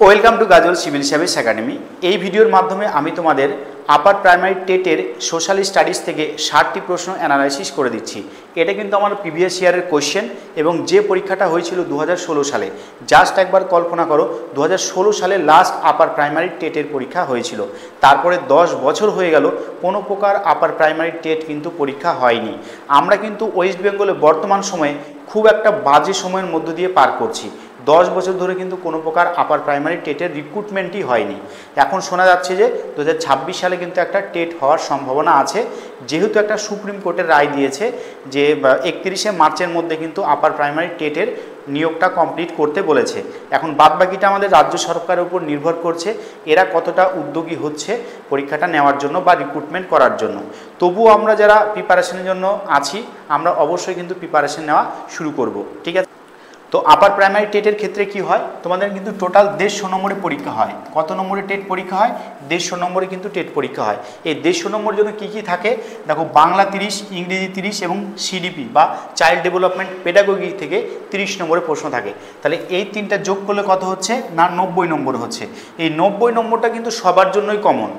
Welcome to Gazal civil service academy. এই ভিডিওর মাধ্যমে আমি তোমাদের আপার প্রাইমারি টেটের সোশ্যাল স্টাডিজ থেকে 60টি প্রশ্ন অ্যানালাইসিস করে দিচ্ছি। এটা কিন্তু আমার প্রিভিয়াস ইয়ারের কোয়েশ্চেন এবং যে পরীক্ষাটা হয়েছিল 2016 সালে। জাস্ট একবার কল্পনা করো, 2016 সালে লাস্ট আপার প্রাইমারি টেটের পরীক্ষা হয়েছিল। তারপরে 10 বছর হয়ে গেল, কোনো প্রকার আপার প্রাইমারি টেট কিন্তু পরীক্ষা হয়নি। আমরা কিন্তু ওয়েস্ট বেঙ্গলে বর্তমান সময়ে খুব একটা বাজে সময়ের মধ্য দিয়ে পার করছি। 10 বছর ধরে কিন্তু কোনো প্রকার আপার প্রাইমারি টেটের রিক্রুটমেন্টই হয়নি। এখন শোনা যাচ্ছে যে 2026 সালে কিন্তু একটা টেট হওয়ার সম্ভাবনা আছে, যেহেতু একটা সুপ্রিম কোর্টের রায় দিয়েছে যে 31শে মার্চের মধ্যে কিন্তু আপার প্রাইমারি টেটের নিয়োগটা কমপ্লিট করতে বলেছে। এখন বাদবাকিটা আমাদের রাজ্য সরকারের উপর নির্ভর করছে, এরা কতটা উদ্যোগী হচ্ছে পরীক্ষাটা নেওয়ার জন্য বা রিক্রুটমেন্ট করার জন্য। তবুও আমরা যারা প্রিপারেশনের জন্য আছি, আমরা অবশ্যই কিন্তু প্রিপারেশন নেওয়া শুরু করব, ঠিক আছে। তো আপার প্রাইমারি টেটের ক্ষেত্রে কি হয়, তোমাদের কিন্তু টোটাল 150 নম্বরে পরীক্ষা হয়। কত নম্বরে টেট পরীক্ষা হয়? 150 নম্বরে কিন্তু টেট পরীক্ষা হয়। এই 150 নম্বরের জন্য কি থাকে দেখো, বাংলা 30, ইংরেজি 30 এবং সিডিপি বা চাইল্ড ডেভেলপমেন্ট পেডাগোগি থেকে 30 নম্বরে প্রশ্ন থাকে। তাহলে এই তিনটা যোগ করলে কত হচ্ছে না 90 নম্বর হচ্ছে। এই 90 নম্বরটা কিন্তু সবার জন্যই কমন।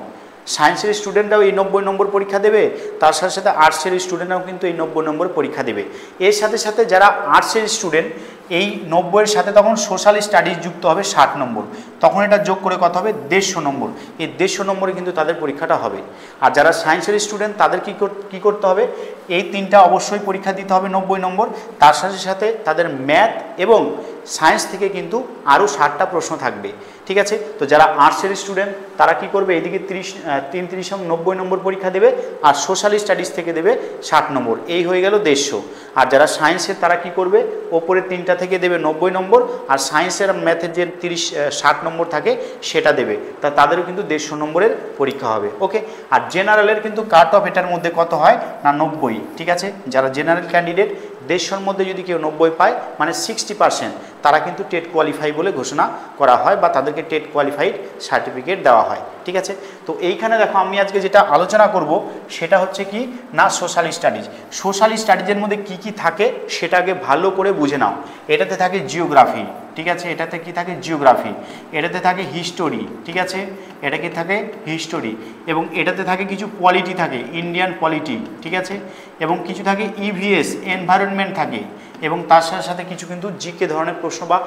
সায়েন্সের স্টুডেন্টরাও এই 90 নম্বর পরীক্ষা দেবে, তার সাথে সাথে আর্টসের স্টুডেন্টরাও কিন্তু এই 90 নম্বর পরীক্ষা দেবে। এর সাথে সাথে যারা আর্টসের স্টুডেন্ট, এই 90-এর সাথে তখন সোশ্যাল স্টাডিজ যুক্ত হবে 60 নম্বর, তখন এটা যোগ করে কত হবে 150 নম্বর। এই 150 নম্বরে কিন্তু তাদের পরীক্ষাটা হবে। আর যারা সায়েন্সের স্টুডেন্ট তাদের কী করতে হবে, এই তিনটা অবশ্যই পরীক্ষা দিতে হবে 90 নম্বর। তার সাথে সাথে তাদের ম্যাথ এবং সায়েন্স থেকে কিন্তু আরও 60টা প্রশ্ন থাকবে, ঠিক আছে। তো যারা আর্টসের স্টুডেন্ট তারা কি করবে, এইদিকে 90 নম্বর পরীক্ষা দেবে, আর সোশ্যাল স্টাডিজ থেকে দেবে 60 নম্বর। এই হয়ে গেল 150। আর যারা সায়েন্সের তারা কি করবে, ওপরের তিনটা থেকে দেবে 90 নম্বর, আর সায়েন্সের ম্যাথের যে 60 নম্বর থাকে সেটা দেবে। তাদেরও কিন্তু 150 নম্বরের পরীক্ষা হবে, ওকে। আর জেনারেলের কিন্তু কাট অফ এটার মধ্যে কত হয় না 90, ঠিক আছে। যারা জেনারেল ক্যান্ডিডেট 150-র মধ্যে যদি কেউ 90 পায়, মানে 60%, তারা কিন্তু টেট কোয়ালিফাই বলে ঘোষণা করা হয় বা তাদেরকে টেট কোয়ালিফাইড সার্টিফিকেট দেওয়া হয়, ঠিক আছে। তো এইখানে দেখো, আমি আজকে যেটা আলোচনা করব সেটা হচ্ছে কি না সোশ্যাল স্টাডিজ। সোশ্যাল স্টাডিজের মধ্যে কি কি থাকে সেটা আগে ভালো করে বুঝে নাও। এটাতে থাকে জিওগ্রাফি, ঠিক আছে। এটাতে কি থাকে জিওগ্রাফি। এটাতে থাকে হিস্টোরি, ঠিক আছে। এটা কি থাকে হিস্টোরি। এবং এটাতে থাকে কিছু পলিটি থাকে, ইন্ডিয়ান পলিটি, ঠিক আছে। এবং কিছু থাকে ইভিএস এনভায়রনমেন্ট থাকে। এবং তার সাথে সাথে কিছু কিন্তু জিকে ধরনের প্রশ্ন বা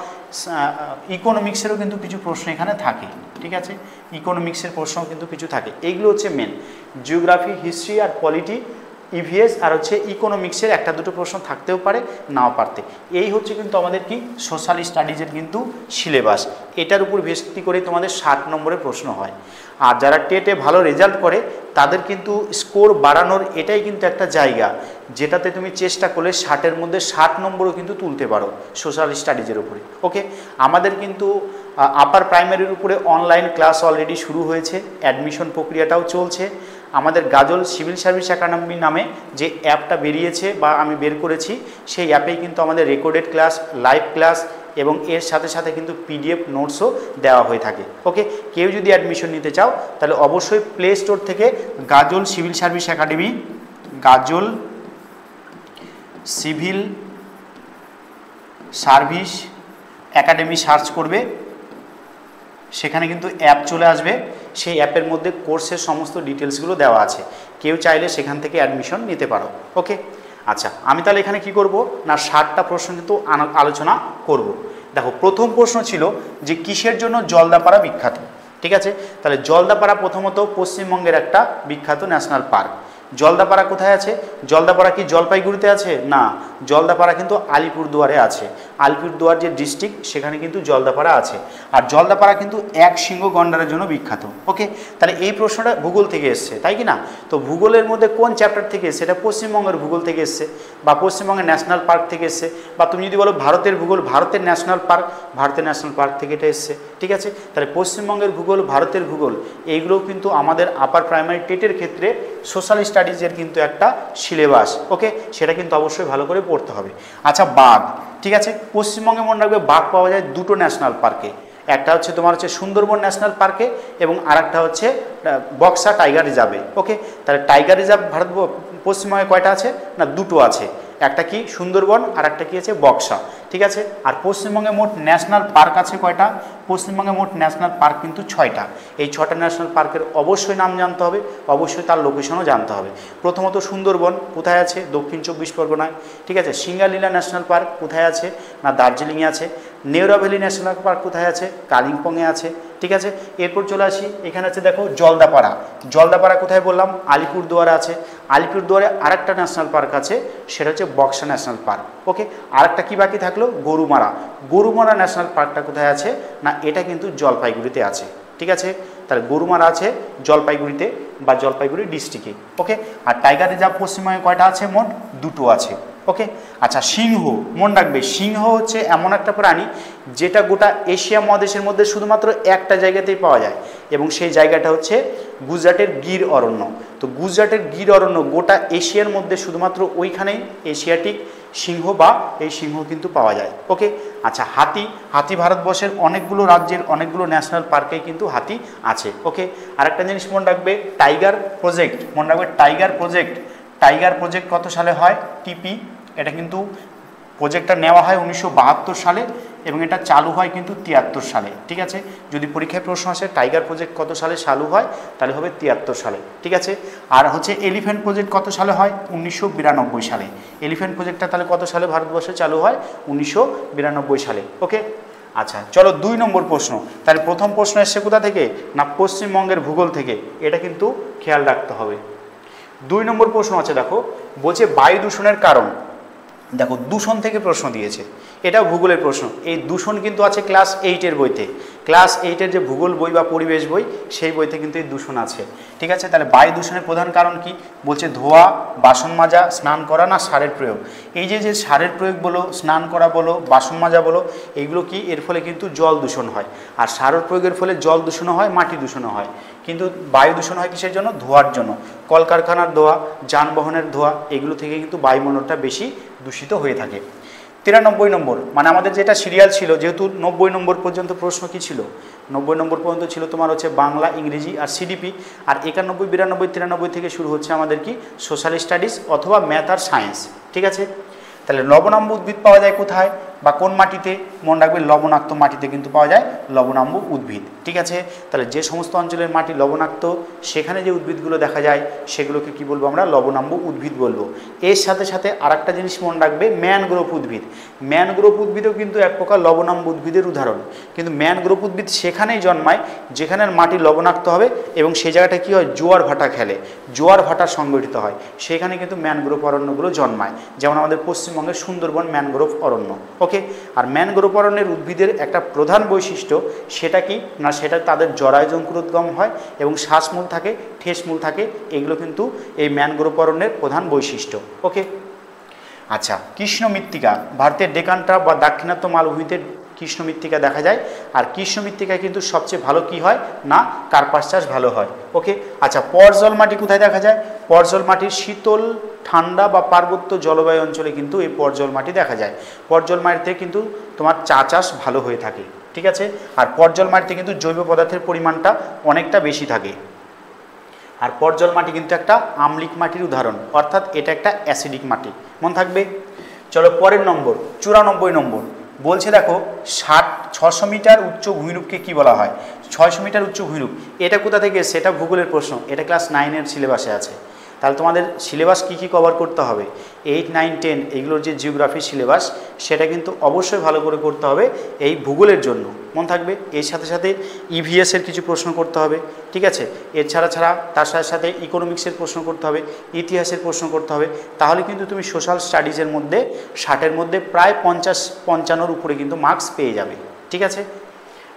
ইকোনমিক্সেরও কিন্তু কিছু প্রশ্ন এখানে থাকে, ঠিক আছে। ইকোনমিক্সের প্রশ্নও কিন্তু কিছু থাকে। এইগুলো হচ্ছে মেন জিওগ্রাফি, হিস্ট্রি আর পলিটি, ইভিএস আর হচ্ছে ইকোনমিক্সের একটা দুটো প্রশ্ন থাকতেও পারে, নাও পারতে। এই হচ্ছে কিন্তু আমাদের কি সোশ্যাল স্টাডিজের কিন্তু সিলেবাস। এটার উপর ভিত্তি করে তোমাদের 60 নম্বরের প্রশ্ন হয়। আর যারা টেটে ভালো রেজাল্ট করে তাদের কিন্তু স্কোর বাড়ানোর এটাই কিন্তু একটা জায়গা, যেটাতে তুমি চেষ্টা করলে 60-এর মধ্যে 60 নম্বরও কিন্তু তুলতে পারো সোশ্যাল স্টাডিজের উপরে, ওকে। আমাদের কিন্তু আপার প্রাইমারির উপরে অনলাইন ক্লাস অলরেডি শুরু হয়েছে, অ্যাডমিশন প্রক্রিয়াটাও চলছে। আমাদের গাজল সিভিল সার্ভিস একাডেমি নামে যে অ্যাপটা বেরিয়েছে বা আমি বের করেছি, সেই অ্যাপেই কিন্তু আমাদের রেকর্ডেড ক্লাস, লাইভ ক্লাস এবং এর সাথে সাথে কিন্তু পিডিএফ নোটসও দেওয়া হয়ে থাকে, ওকে। কেউ যদি অ্যাডমিশন নিতে চাও তাহলে অবশ্যই প্লে স্টোর থেকে Gazal civil service academy, Gazal civil service academy search করবে, সেখানে কিন্তু অ্যাপ চলে আসবে। সেই অ্যাপের মধ্যে কোর্সের সমস্ত ডিটেলসগুলো দেওয়া আছে, কেউ চাইলে সেখান থেকে অ্যাডমিশন নিতে পারো, ওকে। আচ্ছা, আমি তাহলে এখানে কি করব না 60টা প্রশ্ন কিন্তু আলোচনা করব। দেখো, প্রথম প্রশ্ন ছিল যে কিসের জন্য জলদাপাড়া বিখ্যাত, ঠিক আছে। তাহলে জলদাপাড়া প্রথমত পশ্চিমবঙ্গের একটা বিখ্যাত ন্যাশনাল পার্ক। জলদাপাড়া কোথায় আছে? জলদাপাড়া কি জলপাইগুড়িতে আছে? না, জলদাপাড়া কিন্তু আলিপুরদুয়ারে আছে। আলিপুরদুয়ার যে ডিস্ট্রিক্ট, সেখানে কিন্তু জলদাপাড়া আছে। আর জলদাপাড়া কিন্তু এক সিংহ গন্ডারের জন্য বিখ্যাত, ওকে। তাহলে এই প্রশ্নটা ভূগোল থেকে এসছে, তাই কি না? তো ভূগোলের মধ্যে কোন চ্যাপ্টার থেকে এসছে? এটা পশ্চিমবঙ্গের ভূগোল থেকে এসছে বা পশ্চিমবঙ্গের ন্যাশনাল পার্ক থেকে এসছে, বা তুমি যদি বলো ভারতের ভূগোল, ভারতের ন্যাশনাল পার্ক, ভারতের ন্যাশনাল পার্ক থেকে এটা এসছে, ঠিক আছে। তাহলে পশ্চিমবঙ্গের ভূগোল, ভারতের ভূগোল, এইগুলোও কিন্তু আমাদের আপার প্রাইমারি টেটের ক্ষেত্রে সোশ্যাল স্টাডিজের কিন্তু একটা সিলেবাস, ওকে। সেটা কিন্তু অবশ্যই ভালো করে পড়তে হবে। আচ্ছা, বাঘ, ঠিক আছে। পশ্চিমবঙ্গে মনে রাখবে বাঘ পাওয়া যায় দুটো ন্যাশনাল পার্কে, একটা হচ্ছে তোমার হচ্ছে সুন্দরবন ন্যাশনাল পার্কে এবং আরেকটা হচ্ছে বক্সা টাইগার রিজার্ভে, ওকে। তাহলে টাইগার রিজার্ভ পশ্চিমবঙ্গে কয়টা আছে না দুটো আছে, একটা কি সুন্দরবন আর একটা কি আছে বক্সা, ঠিক আছে। আর পশ্চিমবঙ্গে মোট ন্যাশনাল পার্ক আছে কয়টা? পশ্চিমবঙ্গে মোট ন্যাশনাল পার্ক কিন্তু 6টা। এই 6টা ন্যাশনাল পার্কের অবশ্যই নাম জানতে হবে, অবশ্যই তার লোকেশনও জানতে হবে। প্রথমত সুন্দরবন কোথায় আছে? দক্ষিণ 24 পরগনায়। ঠিক আছে। সিঙ্গালীলা ন্যাশনাল পার্ক কোথায় আছে? না দার্জিলিংয়ে আছে। নেওরা ভ্যালি ন্যাশনাল পার্ক কোথায় আছে? কালিম্পংয়ে আছে। ঠিক আছে। এরপর চলে আসি, এখানে আছে দেখো জলদাপাড়া। জলদাপাড়া কোথায় বললাম? আলিপুরদুয়ারে আছে। আলিপুরদুয়ারে আরেকটা ন্যাশনাল পার্ক আছে, সেটা হচ্ছে বক্সা ন্যাশনাল পার্ক। ওকে। আরেকটা কি বাকি থাকলো? গরুমারা। গরুমারা ন্যাশনাল পার্কটা কোথায় আছে? না এটা কিন্তু জলপাইগুড়িতে আছে। ঠিক আছে। তাহলে গরুমারা আছে জলপাইগুড়িতে বা জলপাইগুড়ি ডিস্ট্রিক্টে। ওকে। আর টাইগার রিজার্ভ পশ্চিমবঙ্গে কয়টা আছে? মোট 2টো আছে। ওকে। আচ্ছা, সিংহ মনে রাখবে, সিংহ হচ্ছে এমন একটা প্রাণী যেটা গোটা এশিয়া মহাদেশের মধ্যে শুধুমাত্র একটা জায়গাতেই পাওয়া যায়, এবং সেই জায়গাটা হচ্ছে গুজরাটের গির অরণ্য। তো গুজরাটের গির অরণ্য গোটা এশিয়ার মধ্যে শুধুমাত্র ওইখানেই এশিয়াটিক সিংহ বা এই সিংহ কিন্তু পাওয়া যায়। ওকে। আচ্ছা, হাতি। হাতি ভারতবর্ষের অনেকগুলো রাজ্যের অনেকগুলো ন্যাশনাল পার্কেই কিন্তু হাতি আছে। ওকে। আর একটা জিনিস মনে রাখবে, টাইগার প্রজেক্ট মনে রাখবে, টাইগার প্রজেক্ট। টাইগার প্রজেক্ট কত সালে হয়? টিপি। এটা কিন্তু প্রজেক্টটা নেওয়া হয় 1972 সালে এবং এটা চালু হয় কিন্তু 73 সালে। ঠিক আছে। যদি পরীক্ষায় প্রশ্ন আসে টাইগার প্রজেক্ট কত সালে চালু হয়, তাহলে হবে 73 সালে। ঠিক আছে। আর হচ্ছে এলিফ্যান্ট প্রজেক্ট কত সালে হয়? 1992 সালে। এলিফ্যান্ট প্রজেক্টটা তাহলে কত সালে ভারতবর্ষে চালু হয়? 1992 সালে। ওকে। আচ্ছা, চলো 2 নম্বর প্রশ্ন। তাহলে প্রথম প্রশ্ন এসছে কোথা থেকে? না পশ্চিমবঙ্গের ভূগোল থেকে। এটা কিন্তু খেয়াল রাখতে হবে। 2 নম্বর প্রশ্ন আছে, দেখো বলছে বায়ু দূষণের কারণ। দেখো দূষণ থেকে প্রশ্ন দিয়েছে, এটাও ভূগোলের প্রশ্ন। এই দূষণ কিন্তু আছে ক্লাস 8-এর বইতে। ক্লাস 8-এর যে ভূগোল বই বা পরিবেশ বই, সেই বইতে কিন্তু এই দূষণ আছে। ঠিক আছে। তাহলে বায়ু দূষণের প্রধান কারণ কি? বলছে ধোঁয়া, বাসন মাজা, স্নান করা, না সারের প্রয়োগ। এই যে সারের প্রয়োগ বলো, স্নান করা বলো, বাসন মাজা বলো, এইগুলো কি? এর ফলে কিন্তু জল দূষণ হয়। আর সারের প্রয়োগের ফলে জল দূষণও হয়, মাটি দূষণও হয়। কিন্তু বায়ু দূষণ হয় কিসের জন্য? ধোঁয়ার জন্য। কলকারখানার ধোঁয়া, যানবাহনের ধোঁয়া, এগুলো থেকে কিন্তু বায়ুমণ্ডলটা বেশি দূষিত হয়ে থাকে। 93 নম্বর, মানে আমাদের যেটা সিরিয়াল ছিল, যেহেতু 90 নম্বর পর্যন্ত প্রশ্ন কি ছিল? 90 নম্বর পর্যন্ত ছিল তোমার হচ্ছে বাংলা, ইংরেজি আর সিডিপি। আর 91, 92, 93 থেকে শুরু হচ্ছে আমাদের কি? সোশ্যাল স্টাডিজ অথবা ম্যাথ আর সায়েন্স। ঠিক আছে। তাহলে লবণাম্ব উদ্ভিদ পাওয়া যায় কোথায় বা কোন মাটিতে? মনে রাখবে লবণাক্ত মাটিতে কিন্তু পাওয়া যায় লবণাম্ব উদ্ভিদ। ঠিক আছে। তাহলে যে সমস্ত অঞ্চলের মাটি লবণাক্ত, সেখানে যে উদ্ভিদগুলো দেখা যায় সেগুলোকে কি বলবো আমরা? লবণাম্ব উদ্ভিদ বলবো। এর সাথে সাথে আরেকটা জিনিস মনে রাখবে, ম্যানগ্রোভ উদ্ভিদ। ম্যানগ্রোভ উদ্ভিদও কিন্তু এক প্রকার লবণাম্ব উদ্ভিদের উদাহরণ। কিন্তু ম্যানগ্রোভ উদ্ভিদ সেখানেই জন্মায় যেখানের মাটি লবণাক্ত হবে এবং সেই জায়গাটা কি হয়? জোয়ার ভাটা খেলে, জোয়ার ভাটা সংগঠিত হয়, সেখানে কিন্তু ম্যানগ্রোভ অরণ্যগুলো জন্মায়। যেমন আমাদের পশ্চিমবঙ্গের সুন্দরবন ম্যানগ্রোভ অরণ্য। ওকে। আর ম্যানগ্রোভ অরণ্যের উদ্ভিদের একটা প্রধান বৈশিষ্ট্য, সেটা কি? না সেটা তাদের জরায়ুঙ্কুরোদ্গম হয় এবং শ্বাসমূল থাকে, ঠেসমূল থাকে। এগুলো কিন্তু এই ম্যানগ্রোভ অরণ্যের প্রধান বৈশিষ্ট্য। ওকে। আচ্ছা, কৃষ্ণ মৃত্তিকা। ভারতের ডেকানটা বা দাক্ষিণাত্য মালভূমিতে কৃষ্ণ মৃত্তিকা দেখা যায়। আর কৃষ্ণ মৃত্তিকায় কিন্তু সবচেয়ে ভালো কি হয়? না কার্পাস চাষ ভালো হয়। ওকে। আচ্ছা, পর্জল মাটি কোথায় দেখা যায়? পর্জল মাটির শীতল, ঠান্ডা বা পার্বত্য জলবায়ু অঞ্চলে কিন্তু এই পর্জল মাটি দেখা যায়। পর্জল মাটিতে কিন্তু তোমার চা চাষ ভালো হয়ে থাকে। ঠিক আছে। আর পর্জল মাটিতে কিন্তু জৈব পদার্থের পরিমাণটা অনেকটা বেশি থাকে। আর পর্জল মাটি কিন্তু একটা আম্লিক মাটির উদাহরণ, অর্থাৎ এটা একটা অ্যাসিডিক মাটি। মনে থাকবে। চলো পরের নম্বর, 94 নম্বর। বলছে দেখো 600 মিটার উচ্চ ভূমিরূপকে কি বলা হয়? 600 মিটার উচ্চ ভূমিরূপ, এটা কোথা থেকে? সেটা ভূগোলের প্রশ্ন। এটা ক্লাস 9-এর সিলেবাসে আছে। তাহলে তোমাদের সিলেবাস কি কি কভার করতে হবে? 8, 9, 10 এইগুলোর যে জিওগ্রাফি সিলেবাস, সেটা কিন্তু অবশ্যই ভালো করে করতে হবে এই ভূগোলের জন্য। মনে থাকবে। এর সাথে সাথে ইভিএসের কিছু প্রশ্ন করতে হবে। ঠিক আছে। এর ছাড়া তার সাথে সাথে ইকোনমিক্সের প্রশ্ন করতে হবে, ইতিহাসের প্রশ্ন করতে হবে। তাহলে কিন্তু তুমি সোশ্যাল স্টাডিজের মধ্যে 60-এর মধ্যে প্রায় 50-55-র উপরে কিন্তু মার্কস পেয়ে যাবে। ঠিক আছে।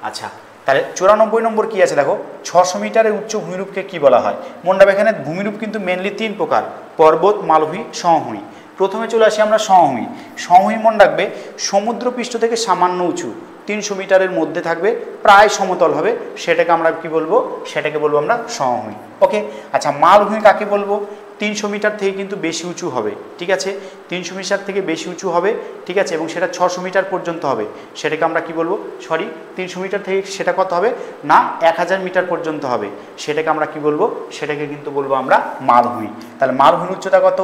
আচ্ছা, তাহলে 94 নম্বর কি আছে দেখো, 600 মিটারের উচ্চ ভূমিরূপকে কি বলা হয়? মনে রাখবে এখানে ভূমিরূপ কিন্তু মেনলি 3 প্রকার: পর্বত, মালভূমি, সমভূমি। প্রথমে চলে আসি আমরা সমভূমি। সমভূমি মনে রাখবে সমুদ্রপৃষ্ঠ থেকে সামান্য উঁচু, 300 মিটারের মধ্যে থাকবে, প্রায় সমতল হবে, সেটাকে আমরা কি বলবো? সেটাকে বলবো আমরা সমভূমি। ওকে। আচ্ছা, মালভূমি কাকে বলবো? 300 মিটার থেকে কিন্তু বেশি উঁচু হবে। ঠিক আছে। 300 মিটার থেকে বেশি উঁচু হবে। ঠিক আছে। এবং সেটা 600 মিটার পর্যন্ত হবে, সেটাকে আমরা কি বলবো? 300 মিটার থেকে সেটা কত হবে? না 1000 মিটার পর্যন্ত হবে, সেটাকে আমরা কি বলবো? সেটাকে কিন্তু বলবো আমরা মালভূমি। তাহলে মালভূমির উচ্চতা কত?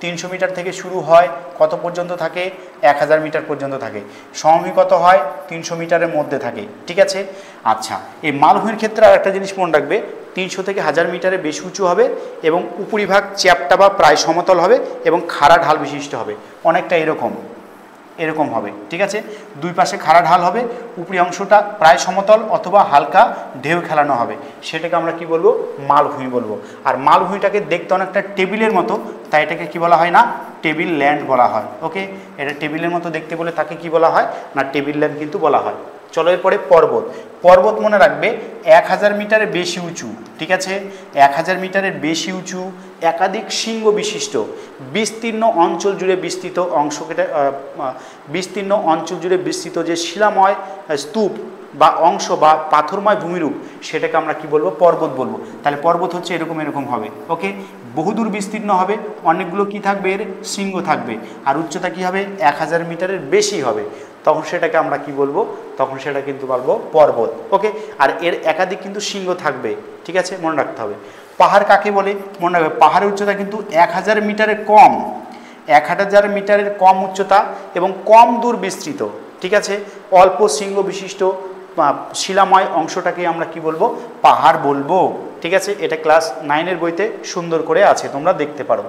300 মিটার থেকে শুরু হয়, কত পর্যন্ত থাকে? 1000 মিটার পর্যন্ত থাকে। সমভূমি কত হয়? 300 মিটারের মধ্যে থাকে, ঠিক আছে। আচ্ছা, এই মালভূমির ক্ষেত্রে আর একটা জিনিস মনে রাখবে, 300 থেকে 1000 মিটারের বেশি উঁচু হবে এবং উপরিভাগ চ্যাপ্টা বা প্রায় সমতল হবে এবং খাড়া ঢাল বিশিষ্ট হবে, অনেকটা এরকম হবে, ঠিক আছে। দুই পাশে খাড়া ঢাল হবে, উপরি অংশটা প্রায় সমতল অথবা হালকা ঢেউ খেলানো হবে, সেটাকে আমরা কি বলবো? মালভূমি বলবো। আর মালভূমিটাকে দেখতে অনেকটা টেবিলের মতো, তাই এটাকে কি বলা হয় না? টেবিল ল্যান্ড বলা হয়। ওকে, এটা টেবিলের মতো দেখতে বলে তাকে কি বলা হয় না? টেবিল ল্যান্ড কিন্তু বলা হয়। চলো এরপরে পর্বত মনে রাখবে 1000 মিটারের বেশি উঁচু, ঠিক আছে। 1000 মিটারের বেশি উঁচু, একাধিক শৃঙ্গ বিশিষ্ট, বিস্তীর্ণ অঞ্চল জুড়ে বিস্তৃত বিস্তীর্ণ অঞ্চল জুড়ে বিস্তৃত যে শিলাময় স্তূপ বা অংশ বা পাথরময় ভূমিরূপ, সেটাকে আমরা কি বলবো? পর্বত বলবো। তাহলে পর্বত হচ্ছে এরকম হবে। ওকে, বহুদূর বিস্তীর্ণ হবে, অনেকগুলো কি থাকবে? এর শৃঙ্গ থাকবে, আর উচ্চতা কি হবে? 1000 মিটারের বেশি হবে, তখন সেটাকে আমরা কি বলবো? তখন সেটা কিন্তু বলবো পর্বত। ওকে, আর এর একাধিক কিন্তু শৃঙ্গ থাকবে, ঠিক আছে, মনে রাখতে হবে। পাহাড় কাকে বলে? মনে রাখবে, পাহাড়ের উচ্চতা কিন্তু 1000 মিটারের কম, 1000 মিটারের কম উচ্চতা এবং কম দূর বিস্তৃত, ঠিক আছে। অল্প শৃঙ্গ বিশিষ্ট শিলাময় অংশটাকে আমরা কি বলবো? পাহাড় বলবো, ঠিক আছে। এটা ক্লাস 9-এর বইতে সুন্দর করে আছে, তোমরা দেখতে পারো।